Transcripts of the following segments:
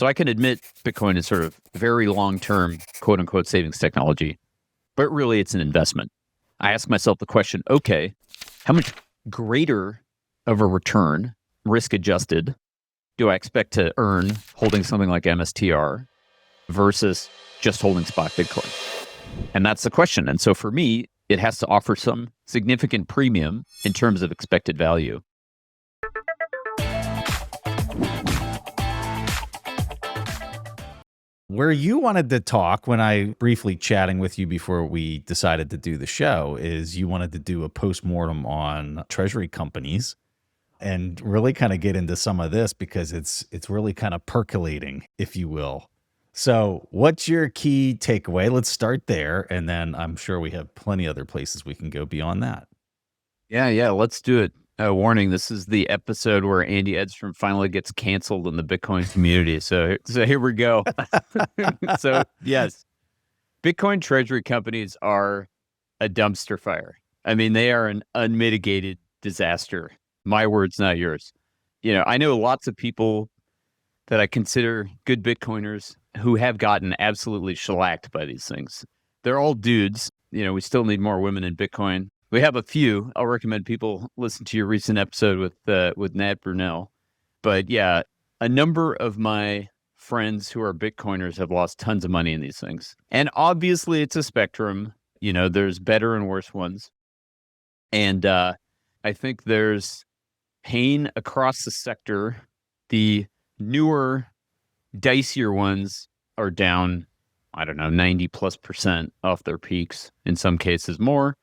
So I can admit Bitcoin is sort of very long-term, quote unquote, savings technology, but really it's an investment. I ask myself the question, okay, how much greater of a return, risk adjusted, do I expect to earn holding something like MSTR versus just holding spot Bitcoin? And that's the question. And so for me, it has to offer some significant premium in terms of expected value. Where you wanted to talk when I briefly chatting with you before we decided to do the show is you wanted to do a postmortem on treasury companies and really kind of get into some of this because it's really kind of percolating, if you will. So what's your key takeaway? Let's start there. And then I'm sure we have plenty other places we can go beyond that. Yeah, let's do it. Warning, this is the episode where Andy Edstrom finally gets canceled in the Bitcoin community. So here we go. So yes, Bitcoin treasury companies are a dumpster fire. I mean, they are an unmitigated disaster. My words, not yours. I know lots of people that I consider good Bitcoiners who have gotten absolutely shellacked by these things. They're all dudes. We still need more women in Bitcoin. We have a few. I'll recommend people listen to your recent episode with Nat Brunel. But yeah, a number of my friends who are Bitcoiners have lost tons of money in these things. And obviously it's a spectrum. There's better and worse ones. And I think there's pain across the sector. The newer, dicier ones are down, 90+% off their peaks, in some cases more.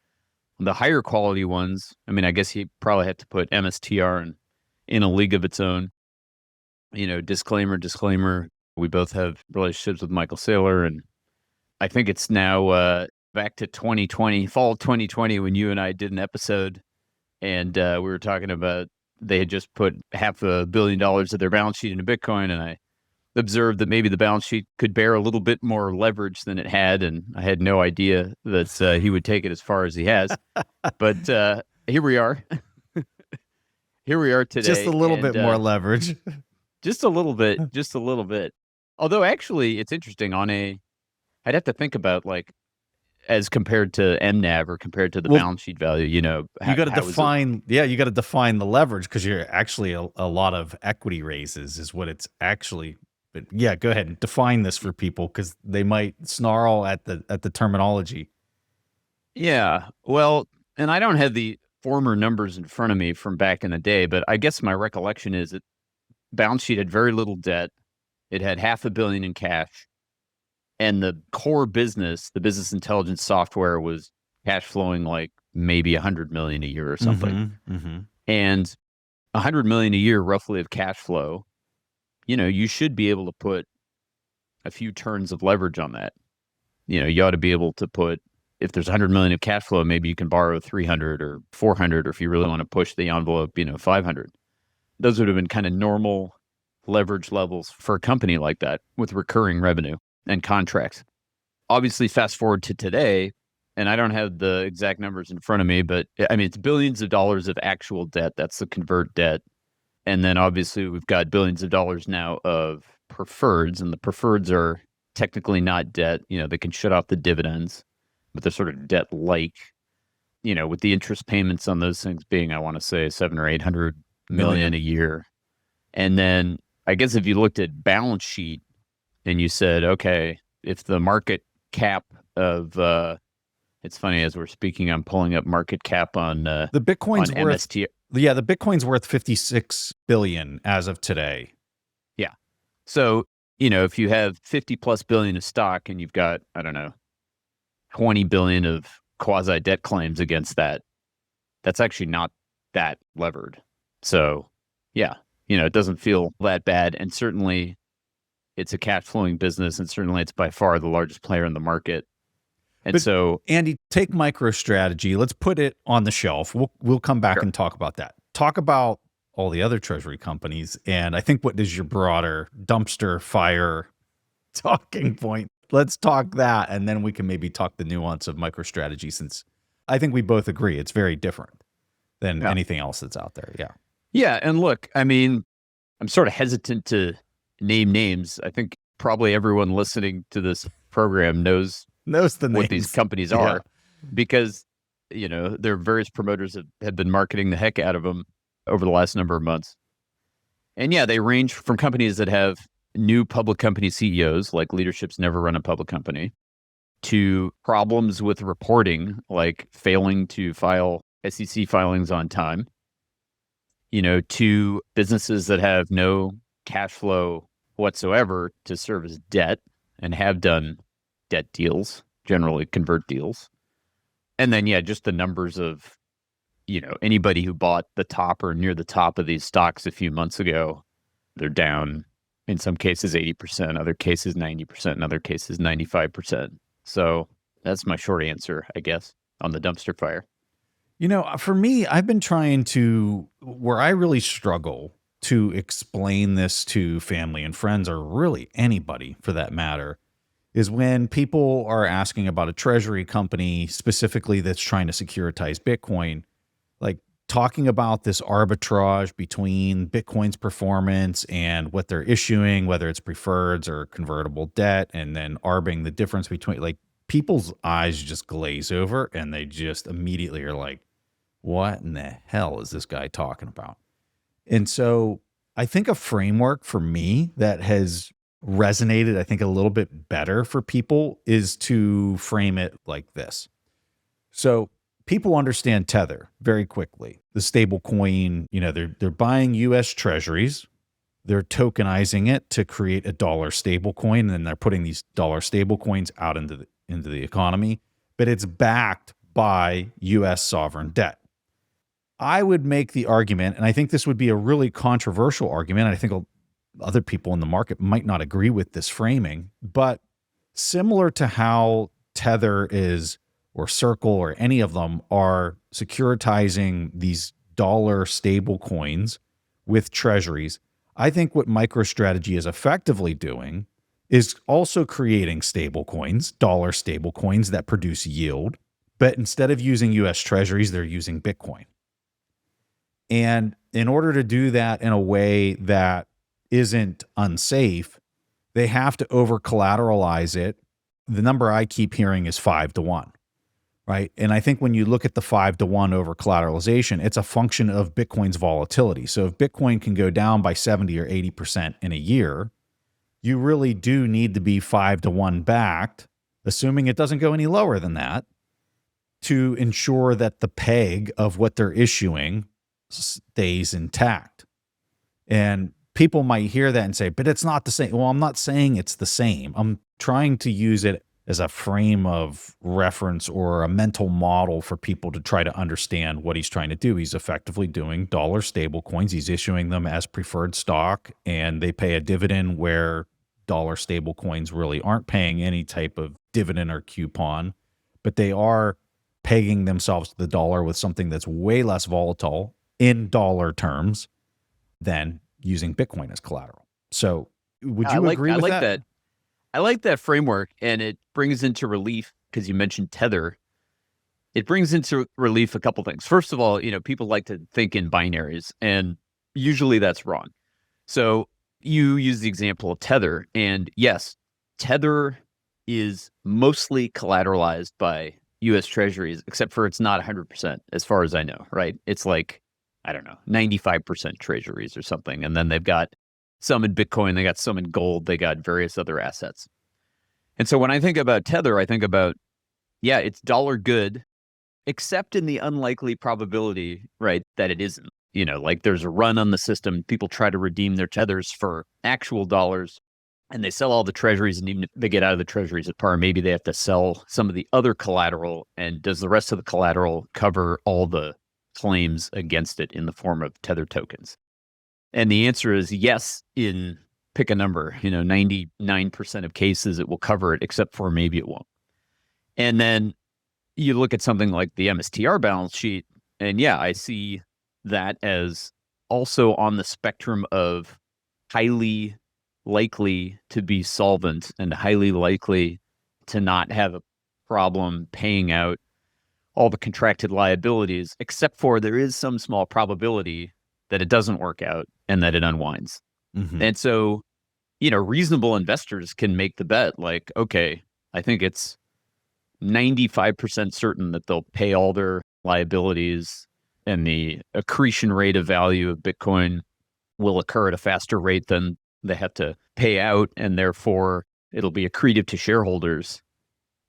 The higher quality ones, I guess you probably have to put MSTR in a league of its own. Disclaimer, we both have relationships with Michael Saylor, and I think it's now back to 2020, fall 2020, when you and I did an episode, and we were talking about they had just put $500 million of their balance sheet into Bitcoin, and I observed that maybe the balance sheet could bear a little bit more leverage than it had, and I had no idea that he would take it as far as he has. But here we are. Here we are today. Just a little bit more leverage. Just a little bit. Although actually, it's interesting. I'd have to think about as compared to MNAV or compared to the balance sheet value. You got to define. Yeah, you got to define the leverage because you're actually a lot of equity raises is what it's actually. But yeah, go ahead and define this for people because they might snarl at the terminology. Yeah, well, and I don't have the former numbers in front of me from back in the day, but I guess my recollection is that balance sheet had very little debt. It had $500 million in cash, and the core business, the business intelligence software, was cash flowing like maybe $100 million a year or something. And $100 million a year, roughly, of cash flow. You should be able to put a few turns of leverage on that. You ought to be able to put, if there's $100 million of cash flow, maybe you can borrow 300 or 400, or if you really want to push the envelope, 500. Those would have been kind of normal leverage levels for a company like that with recurring revenue and contracts. Obviously, fast forward to today, and I don't have the exact numbers in front of me, but it's billions of dollars of actual debt. That's the convert debt. And then obviously we've got billions of dollars now of preferreds, and the preferreds are technically not debt. They can shut off the dividends, but they're sort of debt-like, with the interest payments on those things being, I want to say, 700 or 800 million a year. And then I guess if you looked at balance sheet and you said, okay, if the market cap of, it's funny, as we're speaking, I'm pulling up market cap on the Bitcoin's on worth, MST. Yeah, the Bitcoin's worth 56 billion as of today. Yeah. So, if you have 50+ billion of stock and you've got, 20 billion of quasi debt claims against that, that's actually not that levered. So, yeah, it doesn't feel that bad. And certainly it's a cash flowing business, and certainly it's by far the largest player in the market. And but so, Andy, take MicroStrategy. Let's put it on the shelf. We'll come back and talk about that. Talk about all the other treasury companies. And I think what is your broader dumpster fire talking point? Let's talk that. And then we can maybe talk the nuance of MicroStrategy, since I think we both agree it's very different than anything else that's out there. Yeah. Yeah. And look, I'm sort of hesitant to name names, I think probably everyone listening to this program knows the what names. these companies Yeah. are, because their various promoters have been marketing the heck out of them over the last number of months. And yeah, they range from companies that have new public company CEOs, like leadership's never run a public company, to problems with reporting, like failing to file SEC filings on time, to businesses that have no cash flow whatsoever to service debt and have done debt deals, generally convert deals. And then, yeah, just the numbers of, anybody who bought the top or near the top of these stocks a few months ago, they're down in some cases 80%, other cases 90%, in other cases 95%. So that's my short answer, I guess, on the dumpster fire. For me, I've been trying to, where I really struggle to explain this to family and friends, or really anybody for that matter, is when people are asking about a treasury company specifically that's trying to securitize Bitcoin, like talking about this arbitrage between Bitcoin's performance and what they're issuing, whether it's preferreds or convertible debt, and then arbing the difference between, like, people's eyes just glaze over and they just immediately are like, what in the hell is this guy talking about? And so I think a framework for me that has resonated, I think, a little bit better for people is to frame it like this. So people understand Tether very quickly. The stable coin, they're buying US treasuries, they're tokenizing it to create a dollar stable coin, and then they're putting these dollar stable coins out into the economy, but it's backed by US sovereign debt. I would make the argument, and I think this would be a really controversial argument. I think other people in the market might not agree with this framing, but similar to how Tether is, or Circle, or any of them are securitizing these dollar stable coins with treasuries, I think what MicroStrategy is effectively doing is also creating stable coins, dollar stable coins that produce yield, but instead of using US treasuries, they're using Bitcoin. And in order to do that in a way that isn't unsafe, they have to over-collateralize it. The number I keep hearing is 5-to-1, right? And I think when you look at the 5-to-1 over-collateralization, it's a function of Bitcoin's volatility. So if Bitcoin can go down by 70 or 80% in a year, you really do need to be 5-to-1 backed, assuming it doesn't go any lower than that, to ensure that the peg of what they're issuing stays intact. And people might hear that and say, but it's not the same. Well, I'm not saying it's the same. I'm trying to use it as a frame of reference or a mental model for people to try to understand what he's trying to do. He's effectively doing dollar stable coins. He's issuing them as preferred stock, and they pay a dividend where dollar stable coins really aren't paying any type of dividend or coupon, but they are pegging themselves to the dollar with something that's way less volatile in dollar terms than using Bitcoin as collateral. So would you agree with that? I like that framework, and it brings into relief, because you mentioned Tether, it brings into relief a couple things. First of all, people like to think in binaries, and usually that's wrong. So you use the example of Tether, and yes, Tether is mostly collateralized by US treasuries, except for it's not 100%, as far as I know, right? It's like, I don't know, 95% treasuries or something. And then they've got some in Bitcoin, they got some in gold, they got various other assets. And so when I think about Tether, I think about, yeah, it's dollar good, except in the unlikely probability, right, that it isn't. Like there's a run on the system, people try to redeem their Tethers for actual dollars, and they sell all the treasuries, and even if they get out of the treasuries at par, maybe they have to sell some of the other collateral. And does the rest of the collateral cover all the claims against it in the form of Tether tokens? And the answer is yes, in pick a number, 99% of cases it will cover it, except for maybe it won't. And then you look at something like the MSTR balance sheet, and yeah, I see that as also on the spectrum of highly likely to be solvent and highly likely to not have a problem paying out all the contracted liabilities, except for there is some small probability that it doesn't work out and that it unwinds. Mm-hmm. And so reasonable investors can make the bet like, okay, I think it's 95% certain that they'll pay all their liabilities and the accretion rate of value of Bitcoin will occur at a faster rate than they have to pay out, and therefore it'll be accretive to shareholders.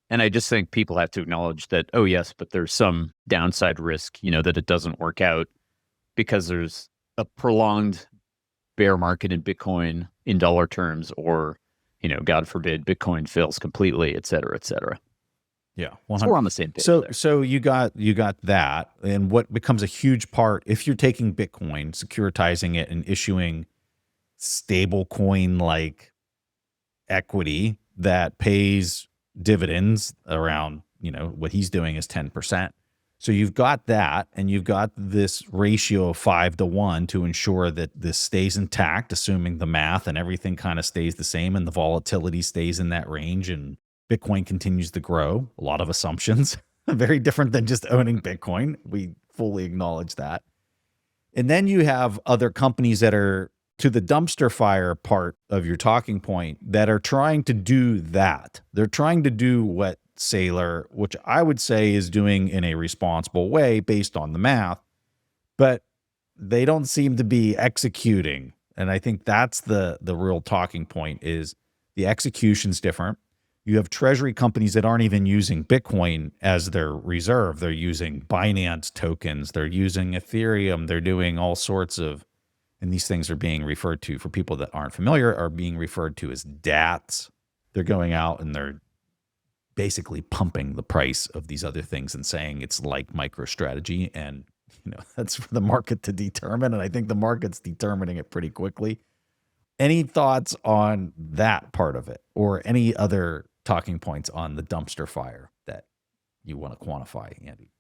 And I just think people have to acknowledge that, oh, yes, but there's some downside risk, that it doesn't work out because there's a prolonged bear market in Bitcoin in dollar terms, or, God forbid, Bitcoin fails completely, et cetera, et cetera. Yeah. So we're on the same page there. So you got that. And what becomes a huge part, if you're taking Bitcoin, securitizing it and issuing stablecoin like equity that pays dividends around, what he's doing is 10%. So you've got that, and you've got this ratio of 5-to-1 to ensure that this stays intact, assuming the math and everything kind of stays the same and the volatility stays in that range and Bitcoin continues to grow. A lot of assumptions, very different than just owning Bitcoin. We fully acknowledge that. And then you have other companies that are, to the dumpster fire part of your talking point, that are trying to do that. They're trying to do what Saylor, which I would say is doing in a responsible way based on the math, but they don't seem to be executing. And I think that's the real talking point, is the execution's different. You have treasury companies that aren't even using Bitcoin as their reserve. They're using Binance tokens. They're using Ethereum. They're doing all sorts of, and these things are being referred to, for people that aren't familiar, are being referred to as DATs. They're going out and they're basically pumping the price of these other things and saying it's like MicroStrategy. And, that's for the market to determine. And I think the market's determining it pretty quickly. Any thoughts on that part of it, or any other talking points on the dumpster fire that you want to quantify, Andy?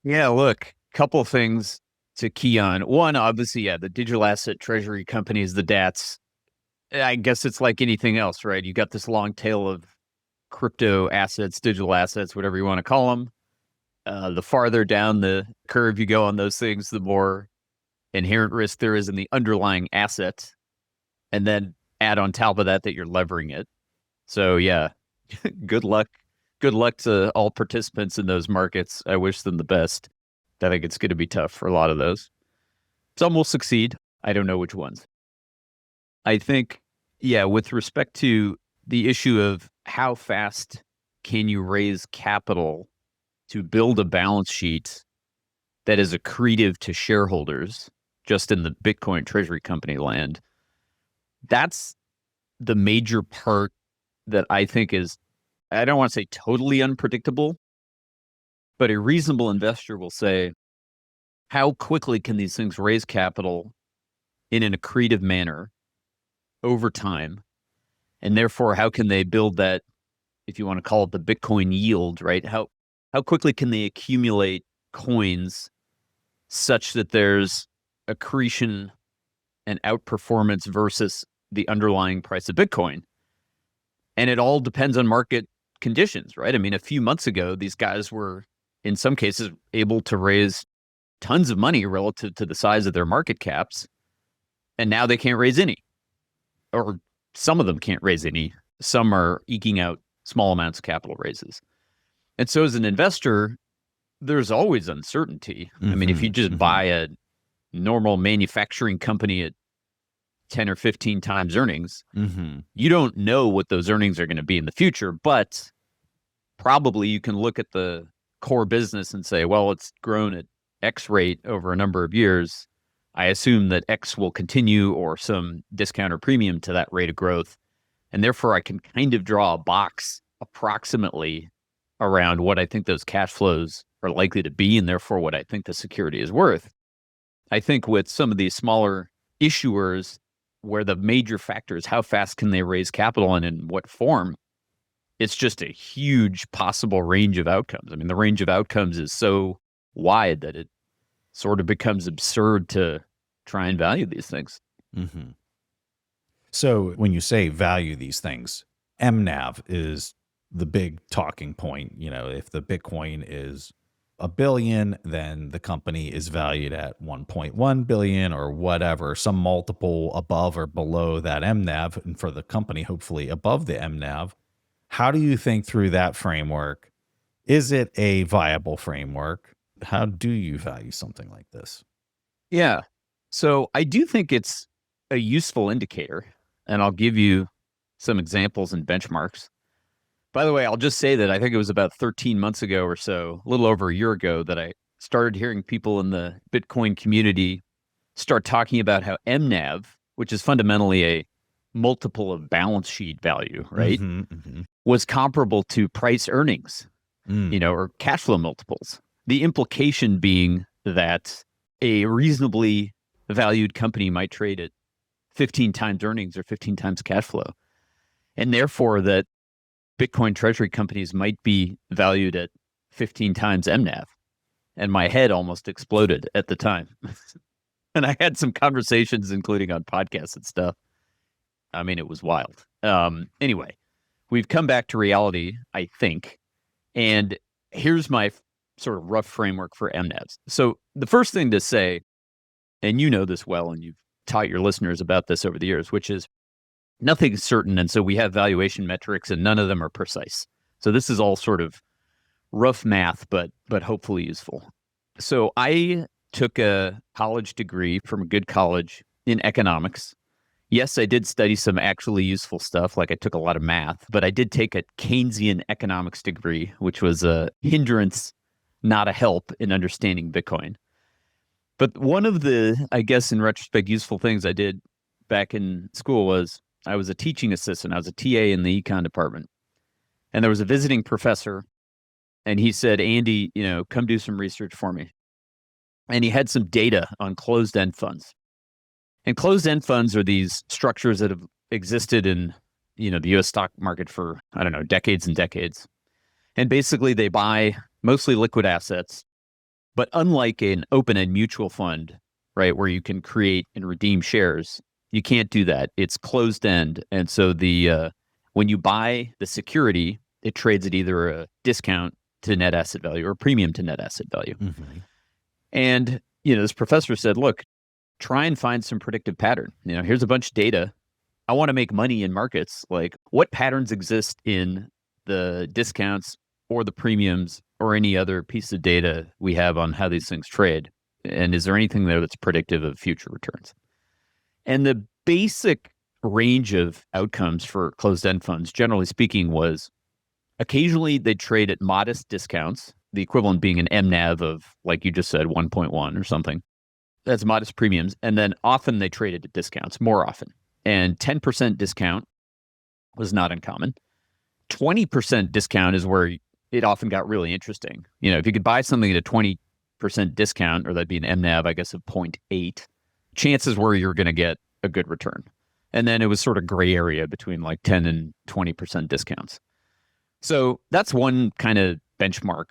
Yeah, look, couple things to key on. One, obviously, the digital asset treasury companies, the DATs. I guess it's like anything else, right? You got this long tail of crypto assets, digital assets, whatever you want to call them. The farther down the curve you go on those things, the more inherent risk there is in the underlying asset. And then add on top of that you're levering it. So yeah, good luck. Good luck to all participants in those markets. I wish them the best. I think it's going to be tough for a lot of those. Some will succeed. I don't know which ones. I think, with respect to the issue of how fast can you raise capital to build a balance sheet that is accretive to shareholders, just in the Bitcoin treasury company land, that's the major part that I think is, I don't want to say totally unpredictable, but a reasonable investor will say, how quickly can these things raise capital in an accretive manner over time? And therefore, how can they build that, if you want to call it the Bitcoin yield, right? How quickly can they accumulate coins such that there's accretion and outperformance versus the underlying price of Bitcoin? And it all depends on market conditions, right? I mean, a few months ago, these guys were, in some cases, able to raise tons of money relative to the size of their market caps. And now they can't raise any, or some of them can't raise any. Some are eking out small amounts of capital raises. And so as an investor, there's always uncertainty. I mean, if you just buy a normal manufacturing company at 10 or 15 times earnings, you don't know what those earnings are going to be in the future, but probably you can look at the core business and say, well, it's grown at X rate over a number of years. I assume that X will continue, or some discount or premium to that rate of growth. And therefore, I can kind of draw a box approximately around what I think those cash flows are likely to be, and therefore what I think the security is worth. I think with some of these smaller issuers, where the major factor is how fast can they raise capital and in what form, it's just a huge possible range of outcomes. I mean, the range of outcomes is so wide that it sort of becomes absurd to try and value these things. So when you say value these things, MNAV is the big talking point. If the Bitcoin is $1 billion, then the company is valued at 1.1 billion or whatever, some multiple above or below that MNAV, and for the company, hopefully above the MNAV. How do you think through that framework? Is it a viable framework? How do you value something like this? Yeah. So I do think it's a useful indicator, and I'll give you some examples and benchmarks. By the way, I'll just say that I think it was about 13 months ago or so, a little over a year ago, that I started hearing people in the Bitcoin community start talking about how MNAV, which is fundamentally a multiple of balance sheet value, right, was comparable to price earnings, or cash flow multiples. The implication being that a reasonably valued company might trade at 15 times earnings or 15 times cash flow. And therefore that Bitcoin treasury companies might be valued at 15 times MNAV. And my head almost exploded at the time. And I had some conversations, including on podcasts and stuff. I mean, it was wild. Anyway, we've come back to reality, I think. And here's my sort of rough framework for MNAVs. So the first thing to say, and you know this well, and you've taught your listeners about this over the years, which is nothing's certain. And so we have valuation metrics and none of them are precise. So this is all sort of rough math, but hopefully useful. So I took a college degree from a good college in economics. Yes, I did study some actually useful stuff, like I took a lot of math, but I did take a Keynesian economics degree, which was a hindrance, not a help in understanding Bitcoin. But one of the, I guess, in retrospect, useful things I did back in school was I was a teaching assistant. I was a TA in the econ department. And there was a visiting professor, and he said, Andy, come do some research for me. And he had some data on closed-end funds. And closed-end funds are these structures that have existed in, the U.S. stock market for, I don't know, decades and decades. And basically they buy mostly liquid assets. But unlike an open-end mutual fund, right, where you can create and redeem shares, you can't do that. It's closed-end. And so when you buy the security, it trades at either a discount to net asset value or a premium to net asset value. And, this professor said, look, try and find some predictive pattern. Here's a bunch of data. I want to make money in markets. Like, what patterns exist in the discounts or the premiums or any other piece of data we have on how these things trade? And is there anything there that's predictive of future returns? And the basic range of outcomes for closed-end funds, generally speaking, was occasionally they trade at modest discounts, the equivalent being an MNAV of, like you just said, 1.1 or something. That's modest premiums. And then often they traded at discounts, more often. And 10% discount was not uncommon. 20% discount is where it often got really interesting. If you could buy something at a 20% discount, or that'd be an MNAV, I guess, of 0.8, chances were you're going to get a good return. And then it was sort of gray area between like 10 and 20% discounts. So that's one kind of benchmark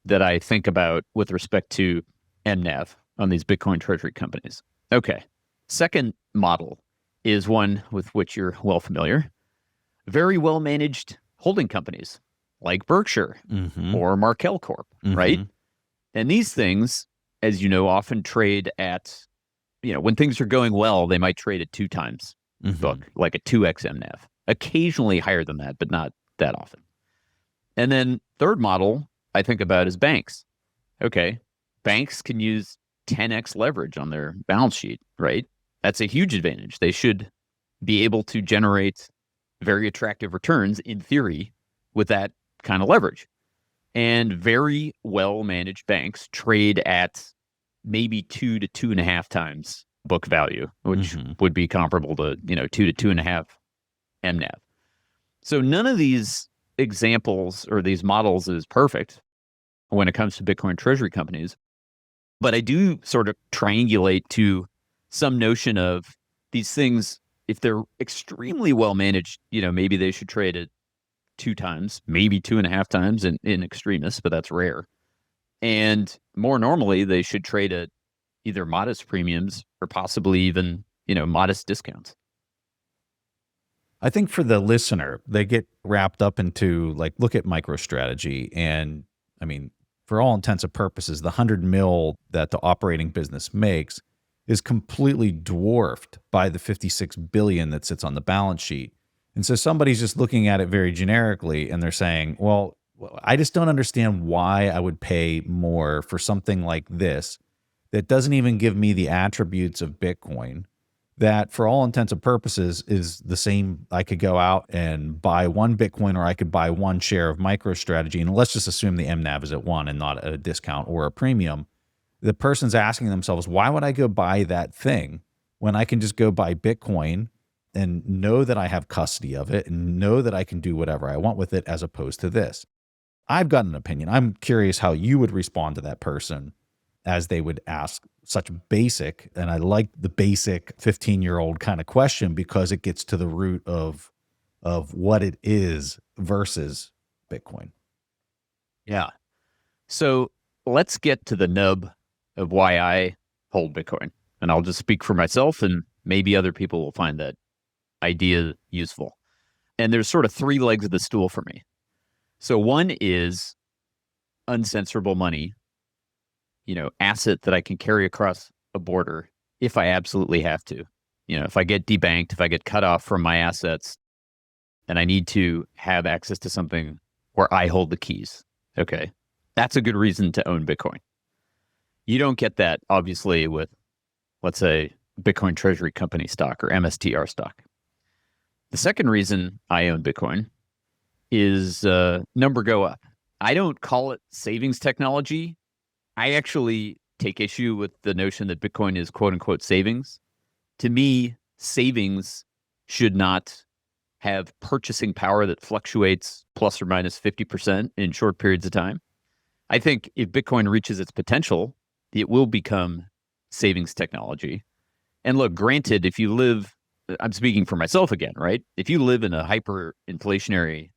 that I think about with respect to MNAV on these Bitcoin treasury companies. Okay. Second model is one with which you're well familiar. Very well managed holding companies like Berkshire or Markel Corp, right? And these things, as you know, often trade at, when things are going well, they might trade at 2 times book, like a 2x MNAV. Occasionally higher than that, but not that often. And then third model I think about is banks. Okay, banks can use 10x leverage on their balance sheet, right? That's a huge advantage. They should be able to generate very attractive returns in theory with that kind of leverage. And very well-managed banks trade at maybe 2 to 2.5 times book value, which would be comparable to, 2 to 2.5 MNAV. So none of these examples or these models is perfect when it comes to Bitcoin treasury companies. But I do sort of triangulate to some notion of these things, if they're extremely well managed, maybe they should trade at 2 times, maybe 2.5 times in extremis, but that's rare. And more normally, they should trade at either modest premiums or possibly even, modest discounts. I think for the listener, they get wrapped up into like, look at MicroStrategy. And I mean, for all intents and purposes, the 100 mil that the operating business makes is completely dwarfed by the 56 billion that sits on the balance sheet. And so somebody's just looking at it very generically and they're saying, well, I just don't understand why I would pay more for something like this that doesn't even give me the attributes of Bitcoin, that for all intents and purposes is the same. I could go out and buy one Bitcoin, or I could buy one share of MicroStrategy. And let's just assume the MNAV is at 1 and not at a discount or a premium. The person's asking themselves, why would I go buy that thing when I can just go buy Bitcoin and know that I have custody of it and know that I can do whatever I want with it, as opposed to this? I've got an opinion. I'm curious how you would respond to that person as they would ask such basic, and I like the basic 15-year-old kind of question, because it gets to the root of what it is versus Bitcoin. Yeah. So let's get to the nub of why I hold Bitcoin. And I'll just speak for myself, and maybe other people will find that idea useful. And there's sort of 3 legs of the stool for me. So one is uncensorable money, asset that I can carry across a border if I absolutely have to. If I get debanked, if I get cut off from my assets, and I need to have access to something where I hold the keys. Okay. That's a good reason to own Bitcoin. You don't get that, obviously, with, let's say, Bitcoin treasury company stock or MSTR stock. The second reason I own Bitcoin is number go up. I don't call it savings technology. I actually take issue with the notion that Bitcoin is quote unquote savings. To me, savings should not have purchasing power that fluctuates plus or minus 50% in short periods of time. I think if Bitcoin reaches its potential, it will become savings technology. And look, granted, if you live, I'm speaking for myself again, right? If you live in a hyperinflationary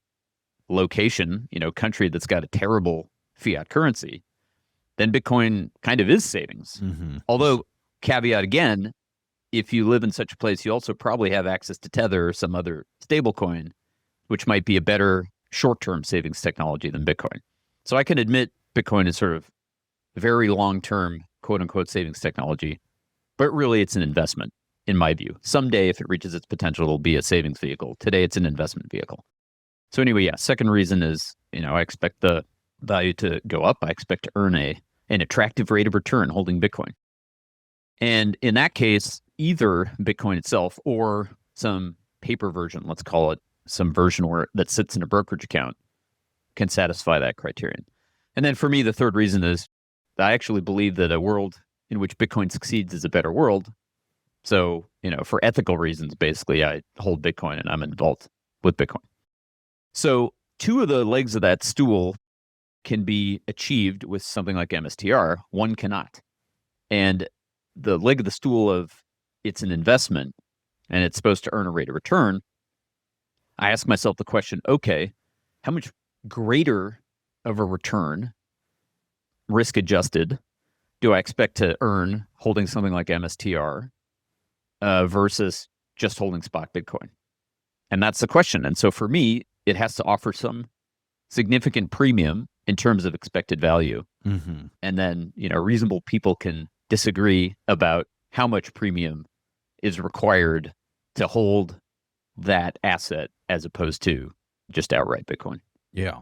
location, country that's got a terrible fiat currency, then Bitcoin kind of is savings. Mm-hmm. Although, caveat again, if you live in such a place, you also probably have access to Tether or some other stablecoin, which might be a better short-term savings technology than Bitcoin. So I can admit Bitcoin is sort of very long-term, quote-unquote, savings technology, but really it's an investment, in my view. Someday, if it reaches its potential, it'll be a savings vehicle. Today, it's an investment vehicle. So anyway, yeah, second reason is, I expect the value to go up. I expect to earn an attractive rate of return holding Bitcoin. And in that case, either Bitcoin itself or some paper version, let's call it, some version that sits in a brokerage account, can satisfy that criterion. And then for me, the third reason is I actually believe that a world in which Bitcoin succeeds is a better world. So, for ethical reasons, basically, I hold Bitcoin and I'm involved with Bitcoin. So 2 of the legs of that stool can be achieved with something like MSTR. One cannot. And the leg of the stool of it's an investment and it's supposed to earn a rate of return, I ask myself the question, okay, how much greater of a return, risk adjusted, do I expect to earn holding something like MSTR versus just holding spot Bitcoin? And that's the question. And so for me, it has to offer some significant premium in terms of expected value. Mm-hmm. And then, reasonable people can disagree about how much premium is required to hold that asset as opposed to just outright Bitcoin. Yeah.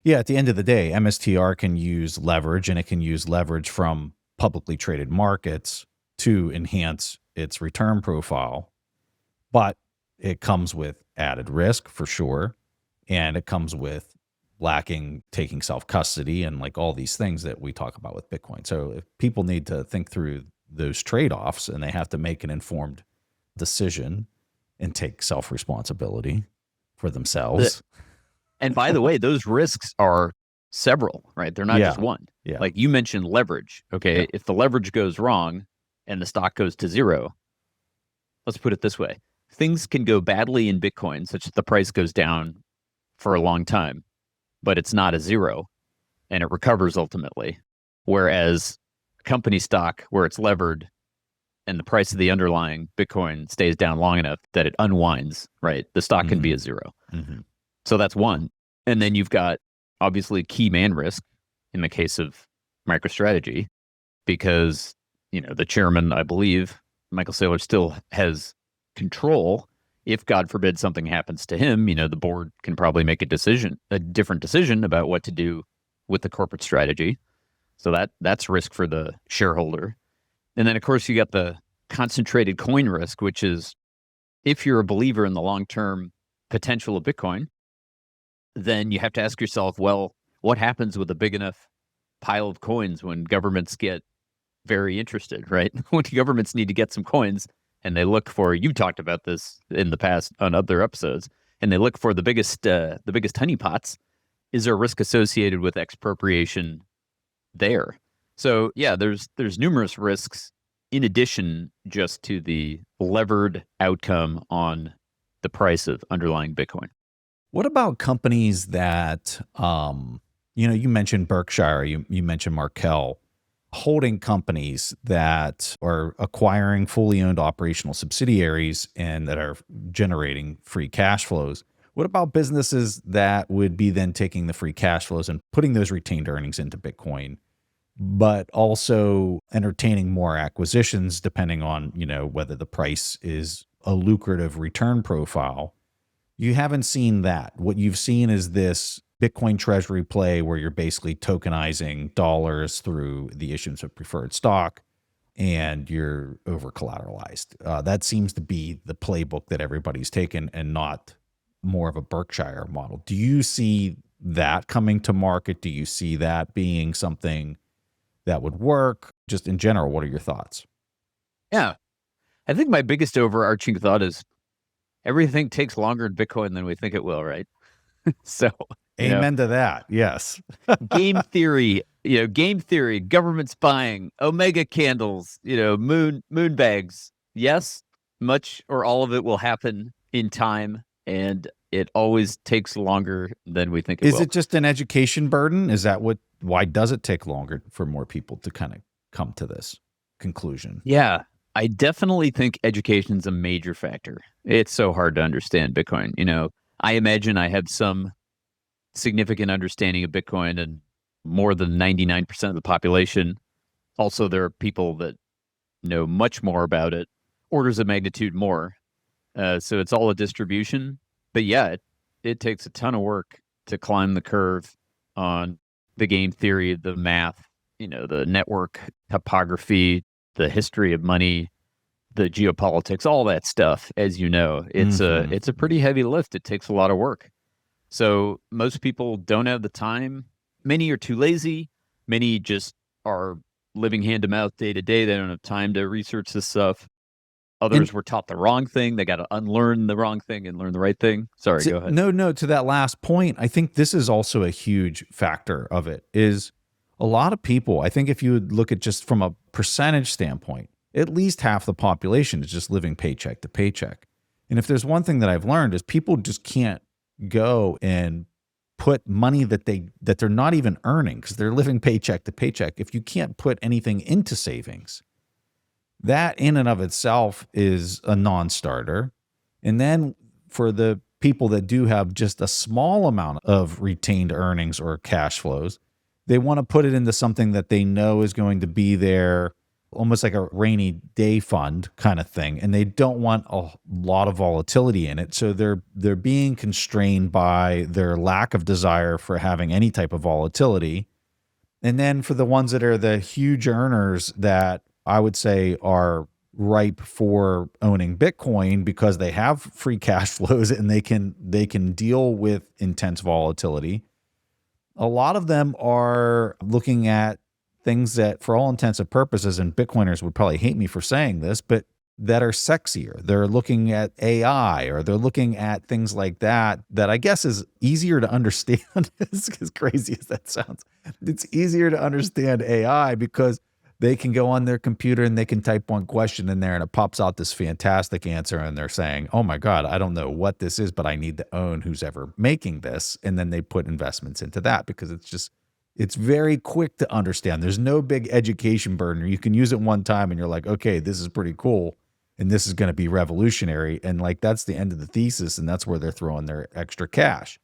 Yeah, at the end of the day, MSTR can use leverage, and it can use leverage from publicly traded markets to enhance its return profile. But it comes with added risk for sure. And it comes with taking self-custody and like all these things that we talk about with Bitcoin. So if people need to think through those trade-offs, and they have to make an informed decision and take self-responsibility for themselves. And by the way, those risks are several, right? They're not just one. Yeah. Like you mentioned leverage. Okay. Yeah. If the leverage goes wrong and the stock goes to zero, let's put it this way. Things can go badly in Bitcoin such that the price goes down for a long time, but it's not a zero and it recovers ultimately. Whereas company stock, where it's levered and the price of the underlying Bitcoin stays down long enough that it unwinds, right? The stock can be a zero. Mm-hmm. So that's one. And then you've got obviously key man risk. in the case of MicroStrategy, because, the chairman, I believe, Michael Saylor, still has control. If, God forbid, something happens to him, the board can probably make a different decision about what to do with the corporate strategy. So that's risk for the shareholder. And then, of course, you got the concentrated coin risk, which is if you're a believer in the long-term potential of Bitcoin, then you have to ask yourself, well, what happens with a big enough pile of coins when governments get very interested, right? When governments need to get some coins and they look for, you talked about this in the past on other episodes, and they look for the biggest honeypots, is there a risk associated with expropriation there? So yeah, there's numerous risks in addition just to the levered outcome on the price of underlying Bitcoin. What about companies that, you mentioned Berkshire, you mentioned Markel, holding companies that are acquiring fully owned operational subsidiaries and that are generating free cash flows? What about businesses that would be then taking the free cash flows and putting those retained earnings into Bitcoin, but also entertaining more acquisitions depending on, whether the price is a lucrative return profile? You haven't seen that. What you've seen is this Bitcoin treasury play where you're basically tokenizing dollars through the issuance of preferred stock and you're over collateralized. That seems to be the playbook that everybody's taken and not more of a Berkshire model. Do you see that coming to market? Do you see that being something that would work? Just in general, what are your thoughts? Yeah. I think my biggest overarching thought is everything takes longer in Bitcoin than we think it will, right? So, amen to that. Yes. game theory, governments buying omega candles, moon bags. Yes, much or all of it will happen in time, and it always takes longer than we think it will. Is it just an education burden? Is that why does it take longer for more people to kind of come to this conclusion? Yeah, I definitely think education's a major factor. It's so hard to understand Bitcoin. I imagine I have some significant understanding of Bitcoin, and more than 99% of the population. Also, there are people that know much more about it, orders of magnitude more. So it's all a distribution. But yeah, it takes a ton of work to climb the curve on the game theory, the math, the network topography, the history of money, the geopolitics, all that stuff. As you know, it's a pretty heavy lift. It takes a lot of work. So most people don't have the time. Many are too lazy. Many just are living hand to mouth day to day. They don't have time to research this stuff. Others were taught the wrong thing. They got to unlearn the wrong thing and learn the right thing. Sorry, go ahead. No, to that last point, I think this is also a huge factor of it is a lot of people, I think if you would look at just from a percentage standpoint, at least half the population is just living paycheck to paycheck. And if there's one thing that I've learned is people just can't go and put money that they're not even earning because they're living paycheck to paycheck. If you can't put anything into savings, that in and of itself is a non-starter. And then for the people that do have just a small amount of retained earnings or cash flows, they want to put it into something that they know is going to be there, almost like a rainy day fund kind of thing. And they don't want a lot of volatility in it. So they're being constrained by their lack of desire for having any type of volatility. And then for the ones that are the huge earners that I would say are ripe for owning Bitcoin because they have free cash flows and they can deal with intense volatility. A lot of them are looking at things that, for all intents and purposes, and Bitcoiners would probably hate me for saying this, but that are sexier. They're looking at AI or they're looking at things like that I guess is easier to understand. As crazy as that sounds, it's easier to understand AI because they can go on their computer and they can type one question in there and it pops out this fantastic answer and they're saying, oh my God, I don't know what this is, but I need to own who's ever making this. And then they put investments into that because it's very quick to understand. There's no big education burden. You can use it one time and you're like, okay, this is pretty cool. And this is going to be revolutionary. And like, that's the end of the thesis. And that's where they're throwing their extra cash.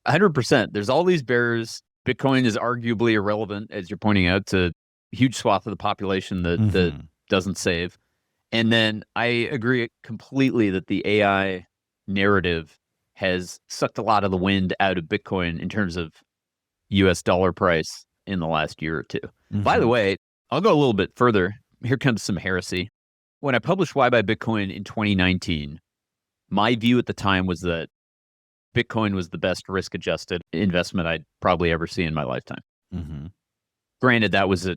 100%. There's all these barriers Bitcoin is arguably irrelevant, as you're pointing out, to a huge swath of the population that doesn't save. And then I agree completely that the AI narrative has sucked a lot of the wind out of Bitcoin in terms of US dollar price in the last year or two. By the way, I'll go a little bit further. Here comes some heresy. When I published Why Buy Bitcoin in 2019, my view at the time was that Bitcoin was the best risk-adjusted investment I'd probably ever see in my lifetime. Granted, that was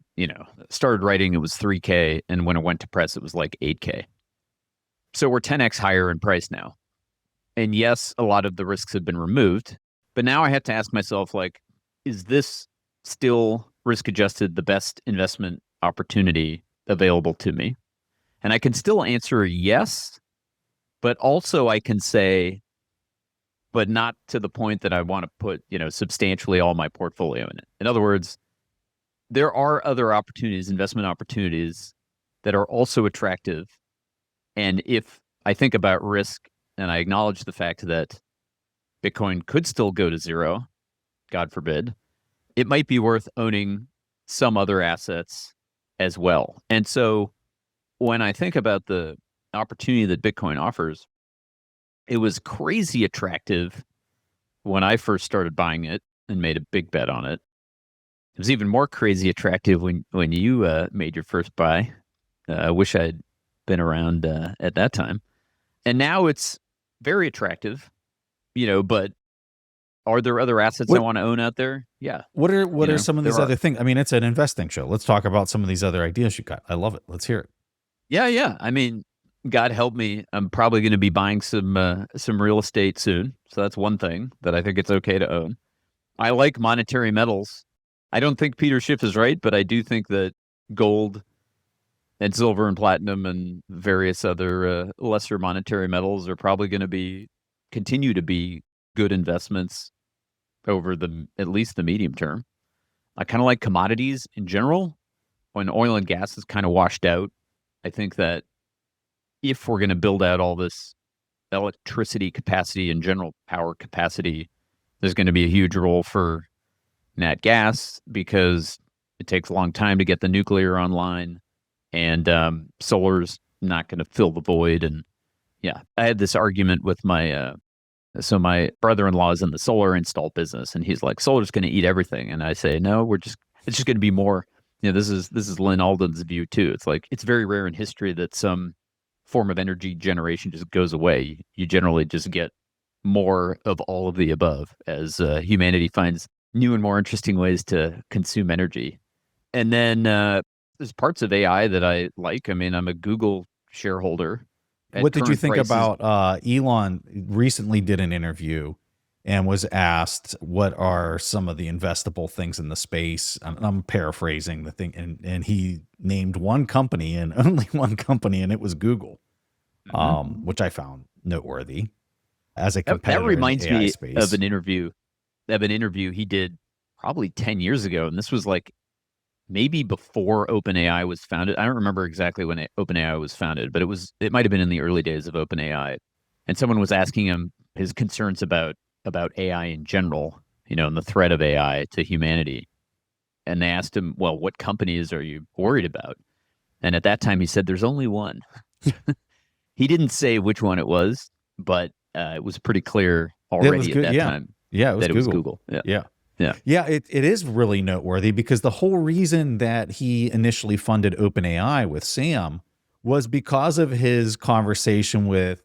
started writing, it was 3K, and when it went to press, it was like 8K. So we're 10x higher in price now. And yes, a lot of the risks have been removed, but now I have to ask myself, like, is this still risk-adjusted the best investment opportunity available to me? And I can still answer yes, but also I can say, but not to the point that I want to put, substantially all my portfolio in it. In other words, there are other opportunities, investment opportunities that are also attractive. And if I think about risk and I acknowledge the fact that Bitcoin could still go to zero, God forbid, it might be worth owning some other assets as well. And so when I think about the opportunity that Bitcoin offers, it was crazy attractive when I first started buying it and made a big bet on it. It was even more crazy attractive when you made your first buy. I wish I'd been around at that time. And now it's very attractive, but are there other assets I want to own out there? Yeah. What are some of these other things? I mean, it's an investing show. Let's talk about some of these other ideas you got. I love it. Let's hear it. Yeah. I mean, God help me, I'm probably going to be buying some real estate soon. So that's one thing that I think it's okay to own. I like monetary metals. I don't think Peter Schiff is right, but I do think that gold and silver and platinum and various other lesser monetary metals are probably going to continue to be good investments over at least the medium term. I kind of like commodities in general. When oil and gas is kind of washed out, I think that if we're going to build out all this electricity capacity and general power capacity, there's going to be a huge role for nat gas because it takes a long time to get the nuclear online, and solar's not going to fill the void. And yeah, I had this argument with my brother-in-law is in the solar install business, and he's like, solar's going to eat everything. And I say, no, it's just going to be more. This is Lynn Alden's view too. It's like, it's very rare in history that some form of energy generation just goes away. You generally just get more of all of the above as humanity finds new and more interesting ways to consume energy. And then there's parts of AI that I like. I mean, I'm a Google shareholder. What did you think about Elon recently did an interview and was asked what are some of the investable things in the space? I'm paraphrasing the thing, and he named one company and only one company, and it was Google, which I found noteworthy as a competitor. That reminds in the AI me space. of an interview he did probably 10 years ago, and this was like maybe before OpenAI was founded. I don't remember exactly when OpenAI was founded, but it might have been in the early days of OpenAI. And someone was asking him his concerns about AI in general, and the threat of AI to humanity. And they asked him, well, what companies are you worried about? And at that time he said, there's only one. He didn't say which one it was, but it was pretty clear already at that time. Yeah, it was Google. Yeah, it is really noteworthy because the whole reason that he initially funded OpenAI with Sam was because of his conversation with,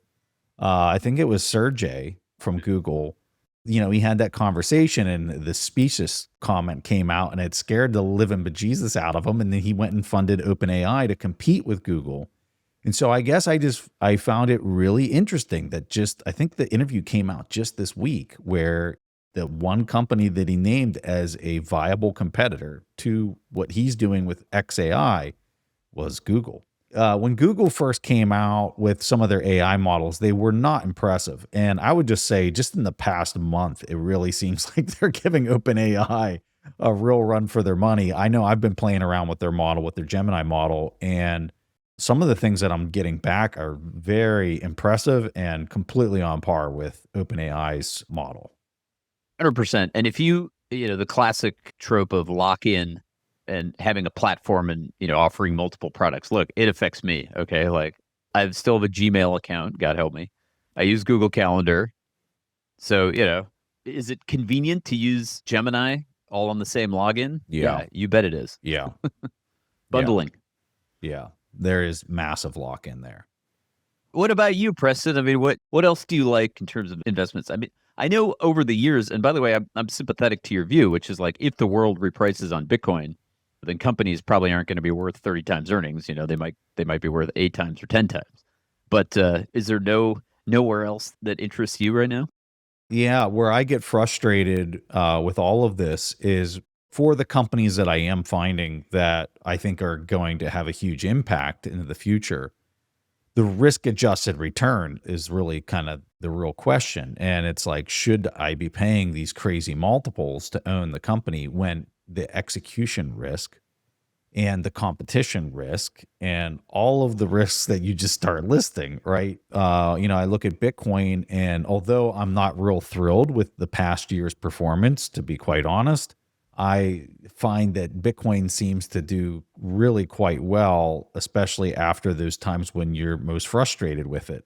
I think it was Sergey from Google. He had that conversation and the specious comment came out and it scared the living bejesus out of him. And then he went and funded OpenAI to compete with Google. And so I guess I found it really interesting that I think the interview came out just this week where the one company that he named as a viable competitor to what he's doing with XAI was Google. When Google first came out with some of their AI models, they were not impressive. And I would just say just in the past month, it really seems like they're giving OpenAI a real run for their money. I know I've been playing around with their Gemini model, and some of the things that I'm getting back are very impressive and completely on par with OpenAI's model. 100%. And if you the classic trope of lock-in and having a platform and, offering multiple products. Look, it affects me. Okay. Like I still have a Gmail account. God help me. I use Google Calendar. So, is it convenient to use Gemini all on the same login? Yeah. You bet it is. Yeah. Bundling. Yeah. There is massive lock in there. What about you, Preston? I mean, what else do you like in terms of investments? I mean, I know over the years, and by the way, I'm sympathetic to your view, which is like if the world reprices on Bitcoin, then companies probably aren't going to be worth 30 times earnings. They might be worth 8 times or 10 times. But is there nowhere else that interests you right now? Yeah, where I get frustrated with all of this is for the companies that I am finding that I think are going to have a huge impact into the future. The risk-adjusted return is really kind of the real question. And it's like, should I be paying these crazy multiples to own the company when the execution risk and the competition risk and all of the risks that you just start listing, right? I look at Bitcoin, and although I'm not real thrilled with the past year's performance, to be quite honest, I find that Bitcoin seems to do really quite well, especially after those times when you're most frustrated with it.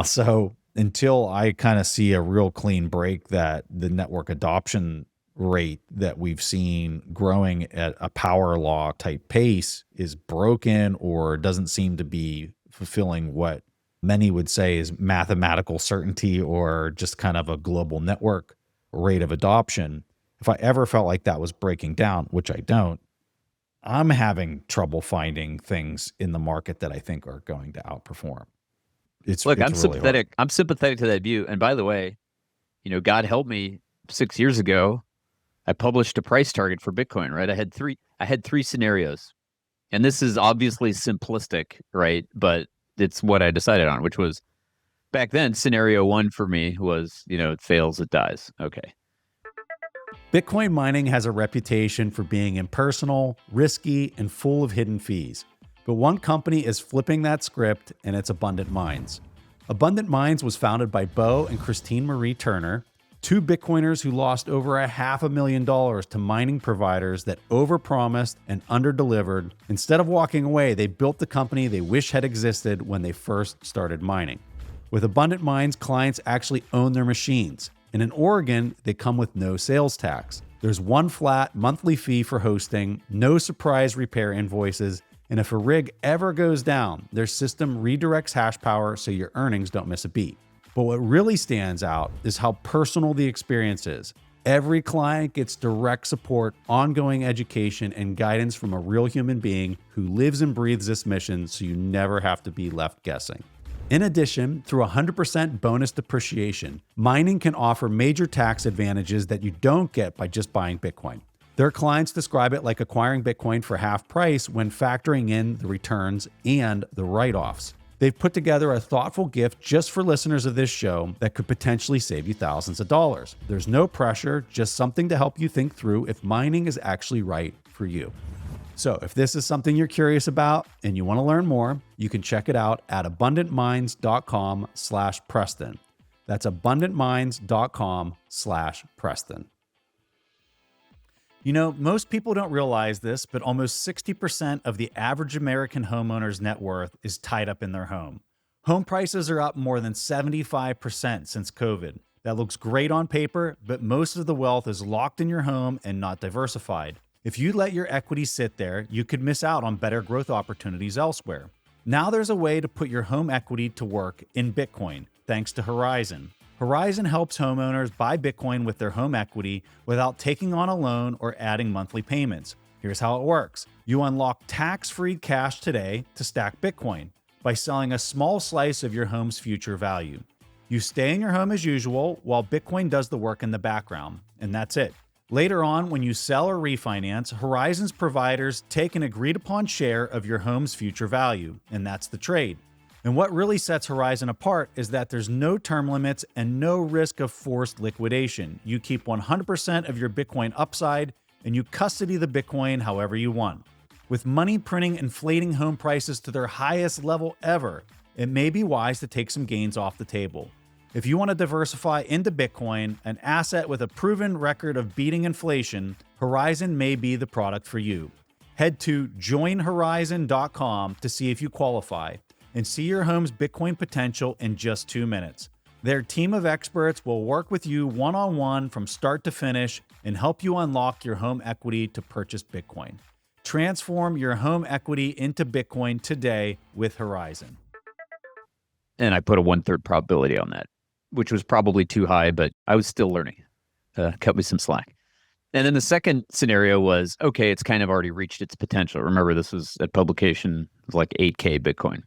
So until I kind of see a real clean break that the network adoption rate that we've seen growing at a power law type pace is broken or doesn't seem to be fulfilling what many would say is mathematical certainty or just kind of a global network rate of adoption. If I ever felt like that was breaking down, which I don't, I'm having trouble finding things in the market that I think are going to outperform. Look, I'm really sympathetic. hard. I'm sympathetic to that view. And by the way, God help me, 6 years ago, I published a price target for Bitcoin, right? I had three scenarios. And this is obviously simplistic, right? But it's what I decided on, which was back then, scenario 1 for me was, it fails, it dies. Okay. Bitcoin mining has a reputation for being impersonal, risky, and full of hidden fees. But one company is flipping that script, and it's Abundant Mines. Abundant Mines was founded by Bo and Christine Marie Turner, two Bitcoiners who lost over $500,000 to mining providers that overpromised and underdelivered. Instead of walking away, they built the company they wish had existed when they first started mining. With Abundant Mines, clients actually own their machines. And in Oregon, they come with no sales tax. There's one flat monthly fee for hosting, no surprise repair invoices, and if a rig ever goes down, their system redirects hash power so your earnings don't miss a beat. But what really stands out is how personal the experience is. Every client gets direct support, ongoing education, and guidance from a real human being who lives and breathes this mission, so you never have to be left guessing. In addition, through 100% bonus depreciation, mining can offer major tax advantages that you don't get by just buying Bitcoin. Their clients describe it like acquiring Bitcoin for half price when factoring in the returns and the write-offs. They've put together a thoughtful gift just for listeners of this show that could potentially save you thousands of dollars. There's no pressure, just something to help you think through if mining is actually right for you. So if this is something you're curious about and you want to learn more, you can check it out at abundantmines.com/Preston. That's abundantmines.com/Preston. Most people don't realize this, but almost 60% of the average American homeowner's net worth is tied up in their home. Home prices are up more than 75% since COVID. That looks great on paper, but most of the wealth is locked in your home and not diversified. If you let your equity sit there, you could miss out on better growth opportunities elsewhere. Now there's a way to put your home equity to work in Bitcoin, thanks to Horizon. Horizon helps homeowners buy Bitcoin with their home equity without taking on a loan or adding monthly payments. Here's how it works. You unlock tax-free cash today to stack Bitcoin by selling a small slice of your home's future value. You stay in your home as usual while Bitcoin does the work in the background, and that's it. Later on, when you sell or refinance, Horizon's providers take an agreed-upon share of your home's future value, and that's the trade. And what really sets Horizon apart is that there's no term limits and no risk of forced liquidation. You keep 100% of your Bitcoin upside, and you custody the Bitcoin however you want. With money printing inflating home prices to their highest level ever, it may be wise to take some gains off the table. If you want to diversify into Bitcoin, an asset with a proven record of beating inflation, Horizon may be the product for you. Head to joinhorizon.com to see if you qualify and see your home's Bitcoin potential in just 2 minutes. Their team of experts will work with you one-on-one from start to finish and help you unlock your home equity to purchase Bitcoin. Transform your home equity into Bitcoin today with Horizon. And I put a 1/3 probability on that, which was probably too high, but I was still learning. Cut me some slack. And then the second scenario was, okay, it's kind of already reached its potential. Remember, this was at publication, it was like 8K Bitcoin.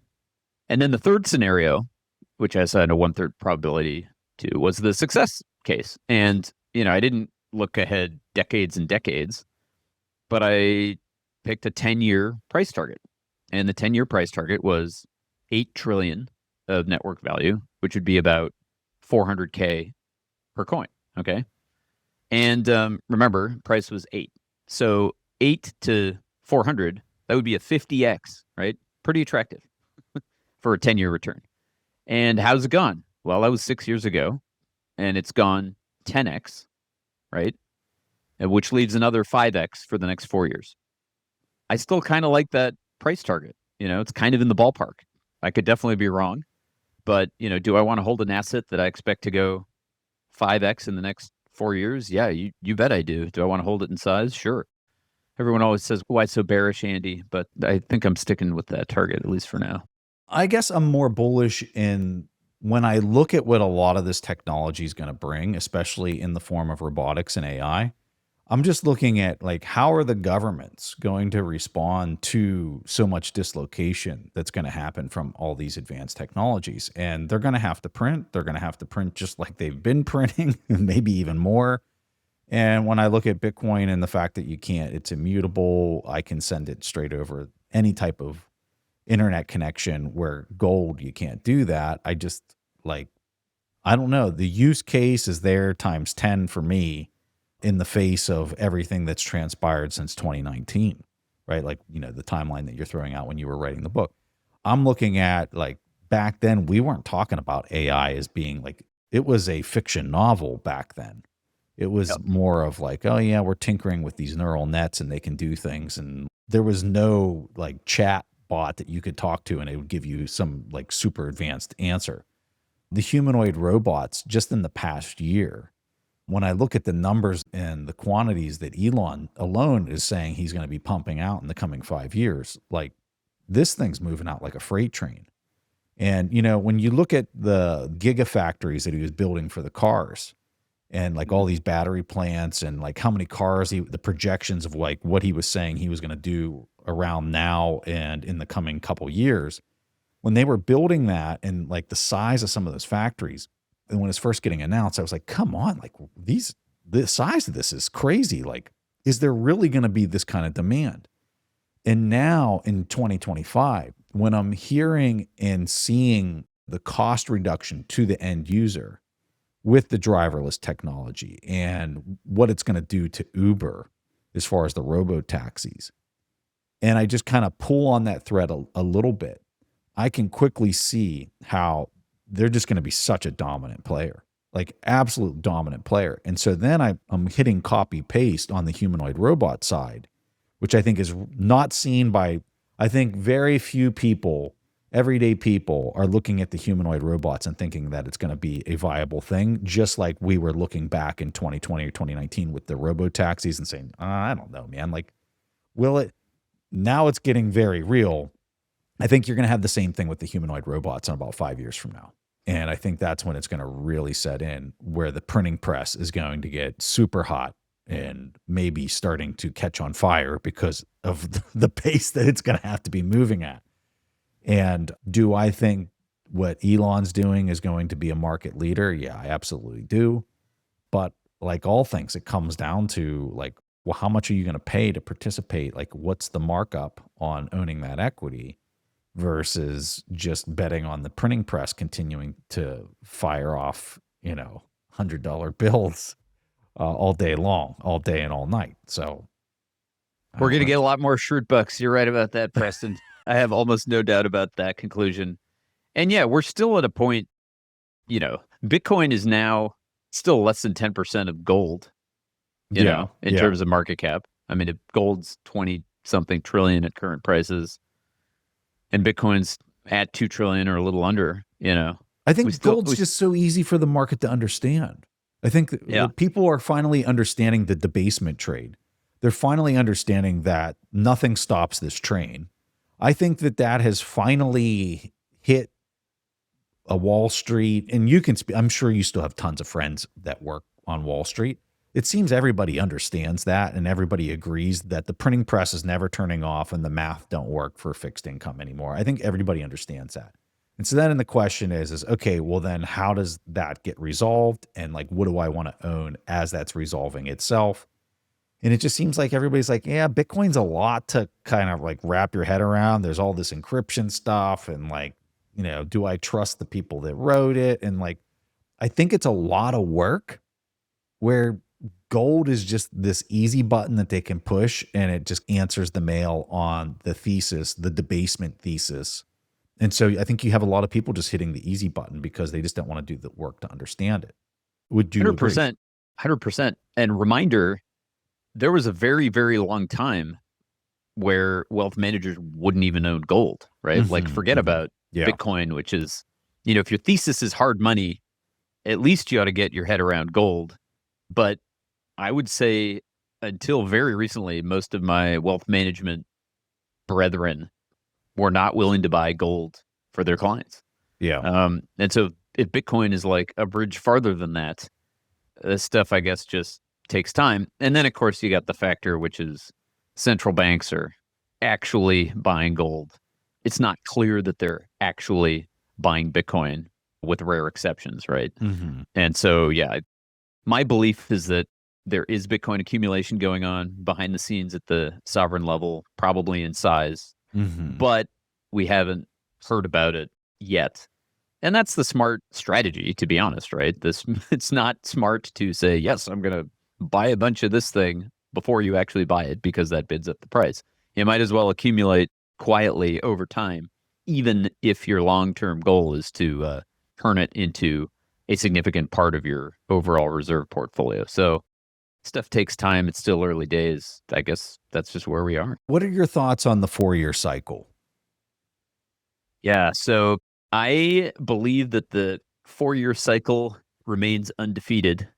And then the third scenario, which I assigned a 1/3 probability to, was the success case. And, I didn't look ahead decades and decades, but I picked a 10-year price target. And the 10-year price target was 8 trillion of network value, which would be about 400K per coin. Okay. And remember, price was 8. So 8 to 400, that would be a 50x, right? Pretty attractive for a 10-year return. And how's it gone? Well, that was 6 years ago, and it's gone 10x, right? And which leaves another 5x for the next 4 years. I still kind of like that price target. It's kind of in the ballpark. I could definitely be wrong, but do I want to hold an asset that I expect to go 5x in the next 4 years? Yeah, you bet I do. Do I want to hold it in size? Sure. Everyone always says, why so bearish, Andy? But I think I'm sticking with that target, at least for now. I guess I'm more bullish in when I look at what a lot of this technology is going to bring, especially in the form of robotics and AI. I'm just looking at how are the governments going to respond to so much dislocation that's going to happen from all these advanced technologies? And they're going to have to print. They're going to have to print just like they've been printing, maybe even more. And when I look at Bitcoin and the fact that it's immutable, I can send it straight over any type of internet connection, where gold, you can't do that. I just I don't know. The use case is there times 10 for me in the face of everything that's transpired since 2019, right? The timeline that you're throwing out when you were writing the book. I'm looking at back then, we weren't talking about AI as being it was a fiction novel back then. It was more of oh yeah, we're tinkering with these neural nets and they can do things. And there was no chat bot that you could talk to and it would give you some super advanced answer. The humanoid robots just in the past year, when I look at the numbers and the quantities that Elon alone is saying he's going to be pumping out in the coming 5 years, this thing's moving out like a freight train. And, when you look at the gigafactories that he was building for the cars and all these battery plants and how many cars, the projections of what he was saying he was going to do around now and in the coming couple years, when they were building that and the size of some of those factories, and when it's first getting announced, I was like, come on, the size of this is crazy. Is there really going to be this kind of demand? And now in 2025, when I'm hearing and seeing the cost reduction to the end user with the driverless technology and what it's going to do to Uber as far as the robo taxis, and I just kind of pull on that thread a little bit, I can quickly see how they're just going to be such a dominant player, absolute dominant player. And so then I'm hitting copy paste on the humanoid robot side, which I think is not seen by, I think very few people, everyday people are looking at the humanoid robots and thinking that it's going to be a viable thing, just like we were looking back in 2020 or 2019 with the robo taxis and saying, I don't know, man, will it? Now it's getting very real. I think you're going to have the same thing with the humanoid robots in about 5 years from now. And I think that's when it's going to really set in, where the printing press is going to get super hot and maybe starting to catch on fire because of the pace that it's going to have to be moving at. And do I think what Elon's doing is going to be a market leader? Yeah, I absolutely do. But like all things, it comes down to well, how much are you going to pay to participate? What's the markup on owning that equity versus just betting on the printing press continuing to fire off, $100 bills all day long, all day and all night. So we're going to get a lot more short bucks. You're right about that, Preston. I have almost no doubt about that conclusion. And yeah, we're still at a point Bitcoin is now still less than 10% of gold, in terms of market cap. I mean, if gold's 20 something trillion at current prices and Bitcoin's at 2 trillion or a little under, I think gold's just so easy for the market to understand. I think that people are finally understanding the debasement trade. They're finally understanding that nothing stops this train. I think that has finally hit a Wall Street, and you can I'm sure you still have tons of friends that work on Wall Street. It seems everybody understands that, and everybody agrees that the printing press is never turning off and the math don't work for fixed income anymore. I think everybody understands that. And so then the question is okay, well then how does that get resolved? And like, what do I want to own as that's resolving itself? And it just seems like everybody's like, yeah, Bitcoin's a lot to kind of like wrap your head around. There's all this encryption stuff. And like, do I trust the people that wrote it? And like, I think it's a lot of work where gold is just this easy button that they can push and it just answers the mail on the thesis, the debasement thesis. And so I think you have a lot of people just hitting the easy button because they just don't want to do the work to understand it. Would you 100%, agree? 100%. And reminder, there was a very, very long time where wealth managers wouldn't even own gold, right? Like forget about Bitcoin, which is, if your thesis is hard money, at least you ought to get your head around gold. But I would say until very recently, most of my wealth management brethren were not willing to buy gold for their clients. Yeah. And so if Bitcoin is like a bridge farther than that, this stuff, I guess, just takes time. And then, of course, you got the factor, which is central banks are actually buying gold. It's not clear that they're actually buying Bitcoin, with rare exceptions, right? And so, my belief is that there is Bitcoin accumulation going on behind the scenes at the sovereign level, probably in size, but we haven't heard about it yet. And that's the smart strategy, to be honest, right? It's not smart to say, yes, I'm going to buy a bunch of this thing before you actually buy it because that bids up the price. You might as well accumulate quietly over time, even if your long-term goal is to turn it into a significant part of your overall reserve portfolio. So stuff takes time. It's still early days. I guess that's just where we are. What are your thoughts on the 4-year cycle? Yeah, so I believe that the 4-year cycle remains undefeated.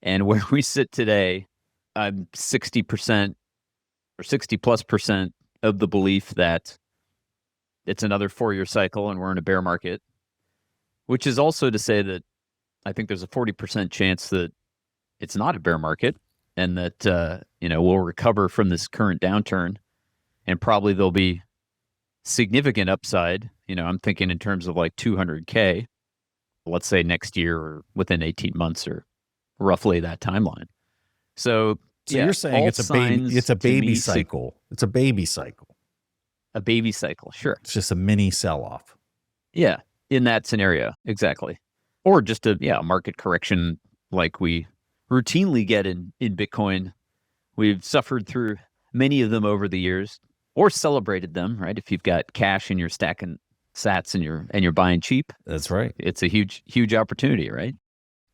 And where we sit today, I'm 60% or 60+% of the belief that it's another 4-year cycle and we're in a bear market, which is also to say that I think there's a 40% chance that it's not a bear market and that, we'll recover from this current downturn and probably there'll be significant upside. I'm thinking in terms of like 200K, let's say next year or within 18 months or roughly that timeline. So you're saying it's a baby cycle. It's a baby cycle. A baby cycle, sure. It's just a mini sell-off. Yeah, in that scenario, exactly. Or just a market correction like we routinely get in Bitcoin. We've suffered through many of them over the years, or celebrated them, right? If you've got cash and you're stacking sats and you're buying cheap, that's right. It's a huge opportunity, right?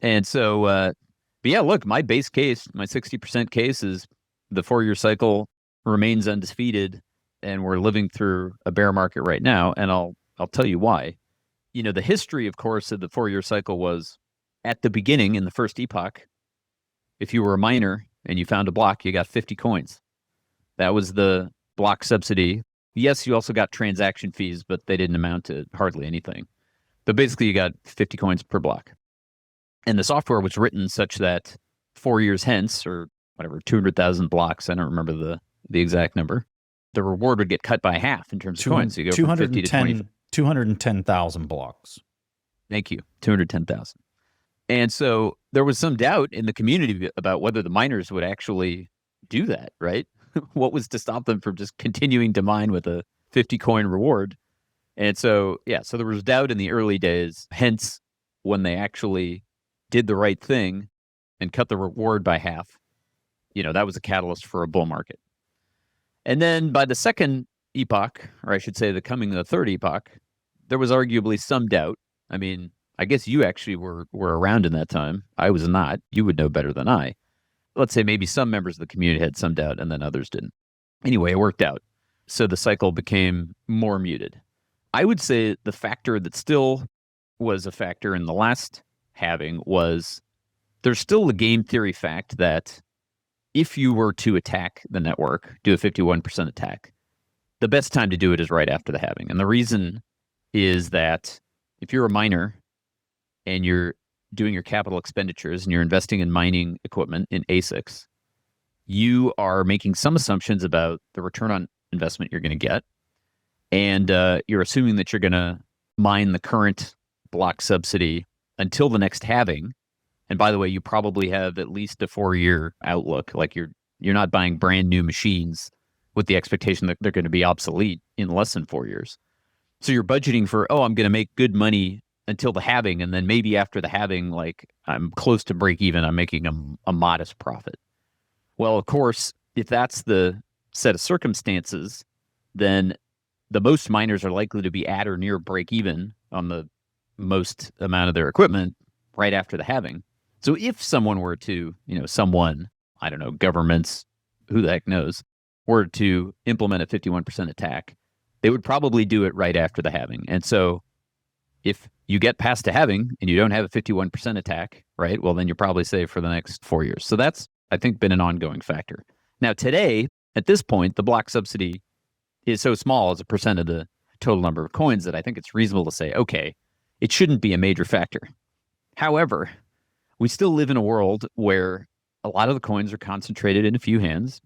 And so, but yeah, look, my base case, my 60% case is the 4-year cycle remains undefeated, and we're living through a bear market right now. And I'll tell you why. The history, of course, of the 4-year cycle was at the beginning in the first epoch. If you were a miner and you found a block, you got 50 coins. That was the block subsidy. Yes, you also got transaction fees, but they didn't amount to hardly anything. But basically, you got 50 coins per block. And the software was written such that 4 years hence, or whatever, 200,000 blocks, I don't remember the exact number, the reward would get cut by half in terms of coins. So you go from 50 to 20. 210,000 blocks. Thank you. 210,000. And so there was some doubt in the community about whether the miners would actually do that, right? What was to stop them from just continuing to mine with a 50 coin reward? And so, so there was doubt in the early days. Hence, when they actually did the right thing and cut the reward by half, that was a catalyst for a bull market. And then by the second epoch, or I should say the third epoch, there was arguably some doubt. I mean, I guess you actually were around in that time. I was not. You would know better than I. Let's say maybe some members of the community had some doubt and then others didn't. Anyway, it worked out. So the cycle became more muted. I would say the factor that still was a factor in the last halving was there's still the game theory fact that if you were to attack the network, do a 51% attack, the best time to do it is right after the halving. And the reason is that if you're a miner and you're doing your capital expenditures and you're investing in mining equipment in ASICs, you are making some assumptions about the return on investment you're going to get. And you're assuming that you're going to mine the current block subsidy until the next halving. And by the way, you probably have at least a 4-year outlook. Like you're not buying brand new machines with the expectation that they're going to be obsolete in less than 4 years. So you're budgeting for, I'm going to make good money until the halving, and then maybe after the halving, like I'm close to break even, I'm making a modest profit. Well, of course, if that's the set of circumstances, then the most miners are likely to be at or near break even on the most amount of their equipment right after the halving. So if someone were to, someone, I don't know, governments, who the heck knows, were to implement a 51% attack, they would probably do it right after the halving. And so if you get past the halving and you don't have a 51% attack, right, well, then you're probably safe for the next 4 years. So that's, I think, been an ongoing factor. Now, today, at this point, the block subsidy is so small as a percent of the total number of coins that I think it's reasonable to say, okay, it shouldn't be a major factor. However, we still live in a world where a lot of the coins are concentrated in a few hands.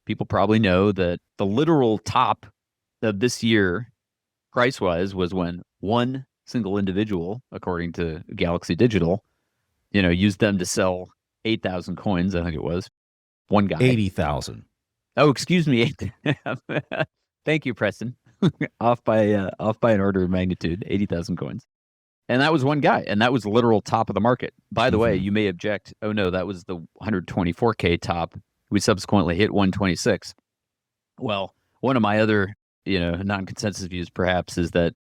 People probably know that the literal top of this year, price-wise, was when one single individual, according to Galaxy Digital, used them to sell 8,000 coins, I think it was. One guy. 80,000. Oh, excuse me. Thank you, Preston. off by an order of magnitude, 80,000 coins. And that was one guy, and that was the literal top of the market. By the way, you may object, oh no, that was the 124K top. We subsequently hit 126. Well, one of my other, non-consensus views perhaps is that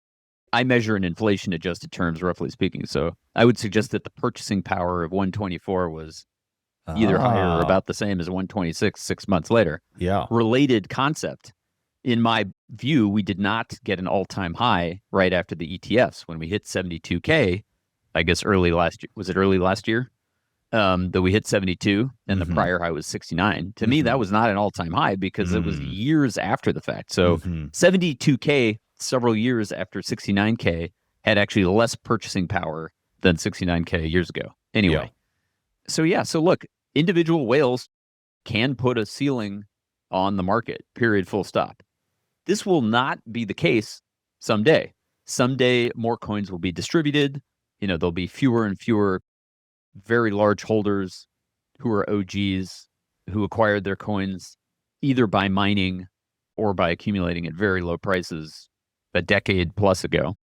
I measure in inflation-adjusted terms, roughly speaking. So I would suggest that the purchasing power of 124 was either higher or about the same as 126 6 months later. Yeah. Related concept. In my view, we did not get an all-time high right after the ETFs. When we hit 72K, I guess early last year, was it early last year? That we hit 72 and the prior high was 69. To me, that was not an all-time high because it was years after the fact. So 72K several years after 69K had actually less purchasing power than 69K years ago. Anyway, so look, individual whales can put a ceiling on the market, period, full stop. This will not be the case someday. Someday, more coins will be distributed. There'll be fewer and fewer very large holders who are OGs who acquired their coins either by mining or by accumulating at very low prices a decade plus ago.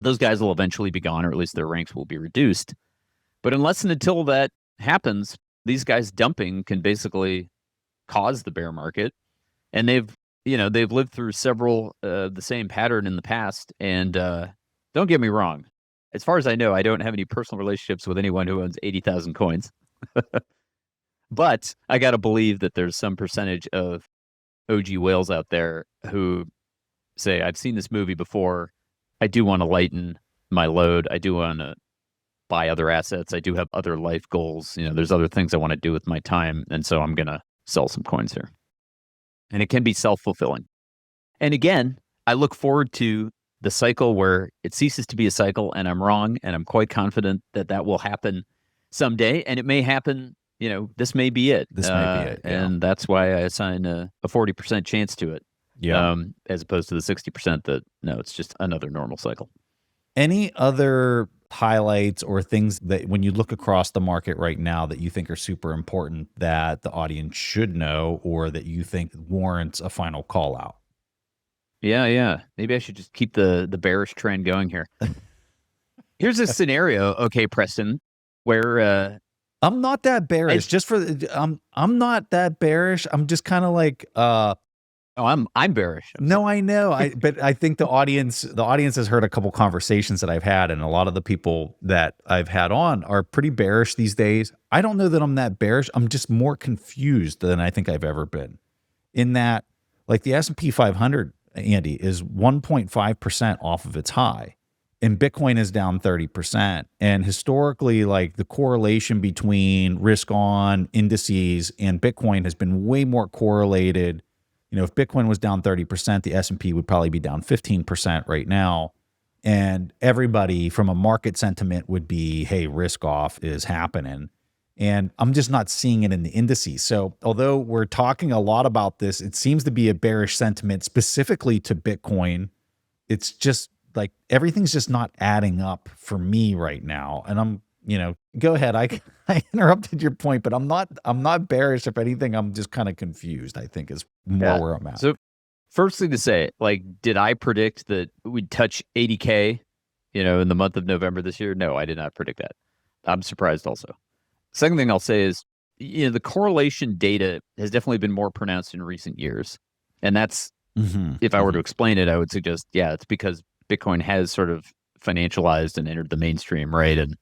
Those guys will eventually be gone, or at least their ranks will be reduced. But unless and until that happens, these guys dumping can basically cause the bear market. And they've lived through several the same pattern in the past. And don't get me wrong. As far as I know, I don't have any personal relationships with anyone who owns 80,000 coins. But I got to believe that there's some percentage of OG whales out there who say, I've seen this movie before. I do want to lighten my load. I do want to buy other assets. I do have other life goals. There's other things I want to do with my time. And so I'm going to sell some coins here. And it can be self-fulfilling. And again, I look forward to the cycle where it ceases to be a cycle and I'm wrong. And I'm quite confident that that will happen someday. And it may happen, this may be it. This may be it. Yeah. And that's why I assign a 40% chance to it. Yeah. As opposed to the 60% that, no, it's just another normal cycle. Any other highlights or things that when you look across the market right now that you think are super important that the audience should know or that you think warrants a final call out? Yeah. Maybe I should just keep the bearish trend going here. Here's a scenario, okay, Preston, where I'm not that bearish. I'm not that bearish. I'm just kind of like Oh, I'm bearish. I'm No, sorry. I know. But I think the audience has heard a couple conversations that I've had, and a lot of the people that I've had on are pretty bearish these days. I don't know that I'm that bearish. I'm just more confused than I think I've ever been. In that, like the S&P 500, Andy, is 1.5% off of its high, and Bitcoin is down 30%. And historically, like the correlation between risk on indices and Bitcoin has been way more correlated. If Bitcoin was down 30%, the S&P would probably be down 15% right now. And everybody from a market sentiment would be, hey, risk off is happening. And I'm just not seeing it in the indices. So although we're talking a lot about this, it seems to be a bearish sentiment specifically to Bitcoin. It's just like everything's just not adding up for me right now. And go ahead. I interrupted your point, but I'm not bearish. If anything, I'm just kind of confused, I think is more where I'm at. So first thing to say, like, did I predict that we'd touch 80K, in the month of November this year? No, I did not predict that. I'm surprised also. Second thing I'll say is, the correlation data has definitely been more pronounced in recent years. And that's, if I were to explain it, I would suggest, it's because Bitcoin has sort of financialized and entered the mainstream, right? And,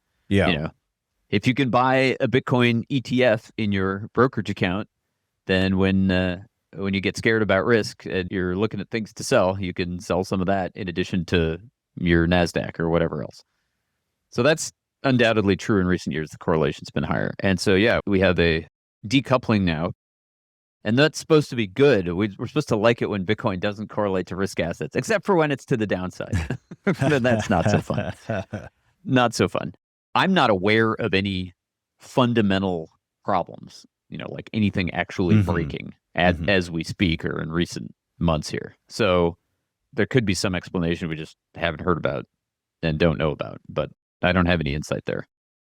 if you can buy a Bitcoin ETF in your brokerage account, then when you get scared about risk and you're looking at things to sell, you can sell some of that in addition to your NASDAQ or whatever else. So that's undoubtedly true in recent years. The correlation's been higher. And so, we have a decoupling now. And that's supposed to be good. We're supposed to like it when Bitcoin doesn't correlate to risk assets, except for when it's to the downside. Then that's not so fun. Not so fun. I'm not aware of any fundamental problems, like anything actually breaking as we speak or in recent months here. So there could be some explanation we just haven't heard about and don't know about, but I don't have any insight there.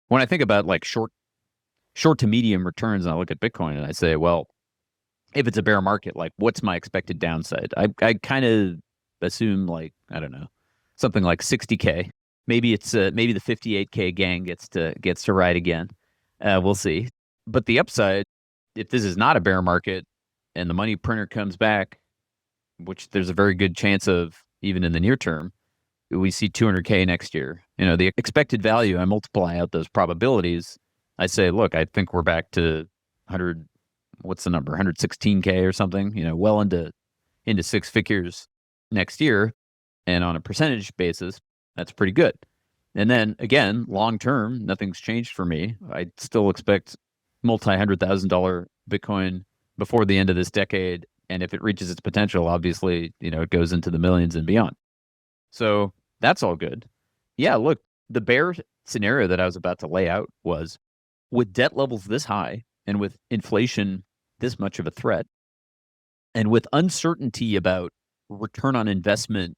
When I think about like short to medium returns and I look at Bitcoin and I say, well, if it's a bear market, like what's my expected downside? I kind of assume like, I don't know, something like 60K. Maybe it's maybe the 58K gang gets to ride again. We'll see. But the upside, if this is not a bear market and the money printer comes back, which there's a very good chance of even in the near term, we see 200K next year. The expected value, I multiply out those probabilities. I say, look, I think we're back to 100. What's the number? 116K or something, well into six figures next year. And on a percentage basis, that's pretty good. And then again, long term, nothing's changed for me. I still expect multi-$100,000 Bitcoin before the end of this decade. And if it reaches its potential, obviously, it goes into the millions and beyond. So that's all good. Yeah, look, the bear scenario that I was about to lay out was with debt levels this high and with inflation this much of a threat, and with uncertainty about return on investment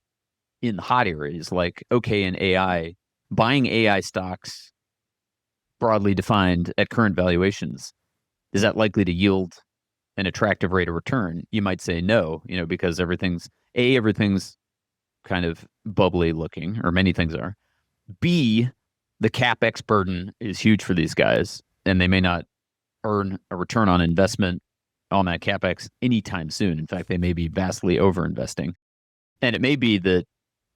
in hot areas like in AI, buying AI stocks broadly defined at current valuations, is that likely to yield an attractive rate of return? You might say no, because everything's kind of bubbly looking, or many things are. B, the CapEx burden is huge for these guys, and they may not earn a return on investment on that CapEx anytime soon. In fact, they may be vastly over-investing. And it may be that,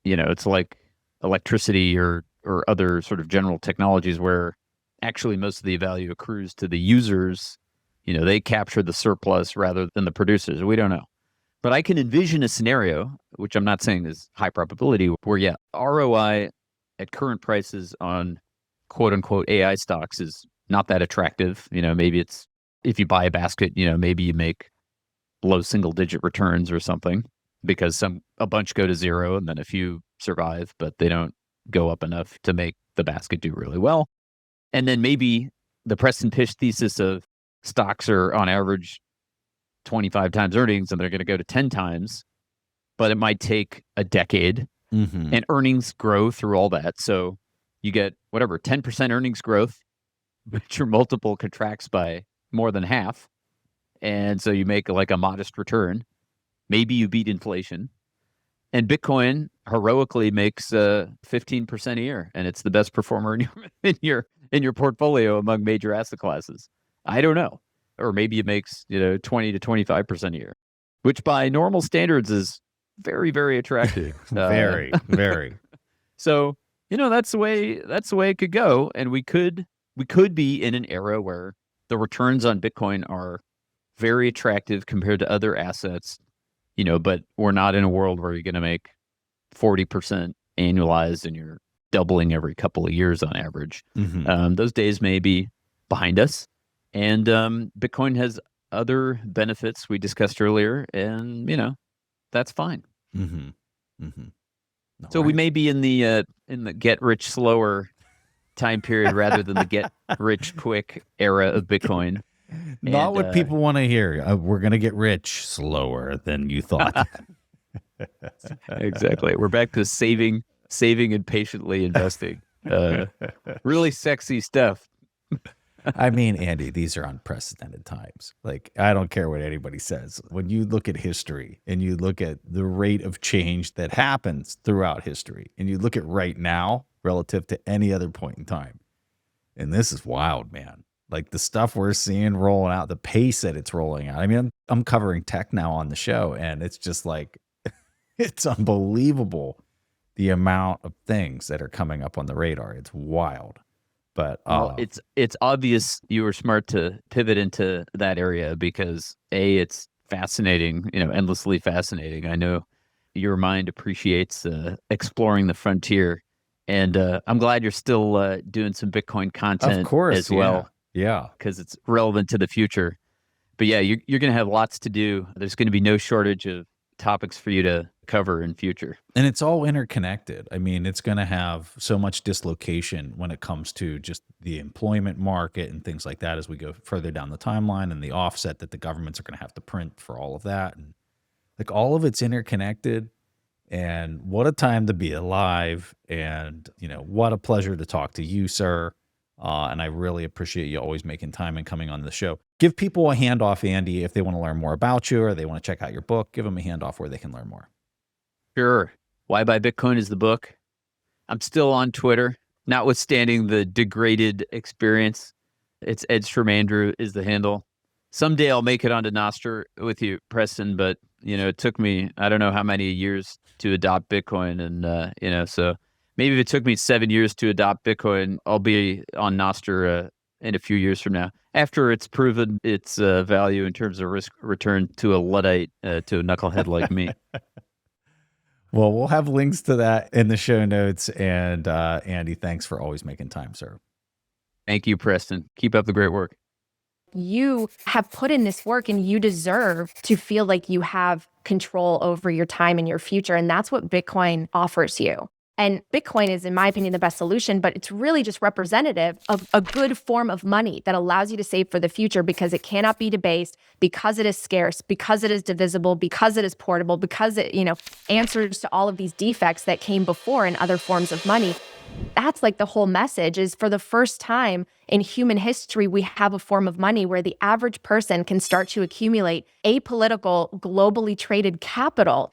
it's like electricity or other sort of general technologies where actually most of the value accrues to the users. They capture the surplus rather than the producers. We don't know. But I can envision a scenario, which I'm not saying is high probability, where, ROI at current prices on quote unquote AI stocks is not that attractive. Maybe it's, if you buy a basket, maybe you make low single digit returns or something because a bunch go to zero and then a few survive, but they don't go up enough to make the basket do really well. And then maybe the Preston Pysh thesis of stocks are on average 25 times earnings and they're going to go to 10 times, but it might take a decade and earnings grow through all that. So you get 10% earnings growth, but your multiple contracts by more than half. And so you make like a modest return. Maybe you beat inflation. And Bitcoin heroically makes 15% a year, and it's the best performer in your portfolio among major asset classes. I don't know. Or maybe it makes 20 to 25% a year. which by normal standards is very, very attractive. Very, very. So, that's the way it could go. And we could be in an era where the returns on Bitcoin are very attractive compared to other assets, but we're not in a world where you're going to make 40% annualized and you're doubling every couple of years on average. Those days may be behind us. And Bitcoin has other benefits we discussed earlier, and, that's fine. So we may be in the get rich slower time period rather than the get rich quick era of Bitcoin. Not what people want to hear. We're going to get rich slower than you thought. Exactly. We're back to saving and patiently investing. Really sexy stuff. I mean, Andy, these are unprecedented times. Like, I don't care what anybody says. When you look at history and you look at the rate of change that happens throughout history, and you look at right now relative to any other point in time, and this is wild, man. Like, the stuff we're seeing rolling out, the pace that it's rolling out. I mean, I'm covering tech now on the show, and it's just like, it's unbelievable the amount of things that are coming up on the radar. It's wild. But well, it's obvious you were smart to pivot into that area because it's fascinating, endlessly fascinating. I know your mind appreciates exploring the frontier, and I'm glad you're still doing some Bitcoin content of course, as well. Yeah, because it's relevant to the future. But yeah, you're going to have lots to do. There's going to be no shortage of topics for you to cover in future. And it's all interconnected. I mean, it's going to have so much dislocation when it comes to just the employment market and things like that as we go further down the timeline, and the offset that the governments are going to have to print for all of that. And like, all of it's interconnected. And what a time to be alive. And, what a pleasure to talk to you, sir. And I really appreciate you always making time and coming on the show. Give people a handoff, Andy, if they want to learn more about you or they want to check out your book. Give them a handoff where they can learn more. Sure. Why Buy Bitcoin is the book. I'm still on Twitter, notwithstanding the degraded experience. It's Edstrom Andrew is the handle. Someday I'll make it onto Nostr with you, Preston, but, it took me, I don't know how many years to adopt Bitcoin. And, so maybe if it took me 7 years to adopt Bitcoin, I'll be on Nostr in a few years from now, after it's proven its value in terms of risk return to a Luddite, to a knucklehead like me. Well, we'll have links to that in the show notes. And Andy, thanks for always making time, sir. Thank you, Preston. Keep up the great work. You have put in this work and you deserve to feel like you have control over your time and your future. And that's what Bitcoin offers you. And Bitcoin is, in my opinion, the best solution, but it's really just representative of a good form of money that allows you to save for the future because it cannot be debased, because it is scarce, because it is divisible, because it is portable, because it, answers to all of these defects that came before in other forms of money. That's like the whole message is, for the first time in human history, we have a form of money where the average person can start to accumulate apolitical, globally traded capital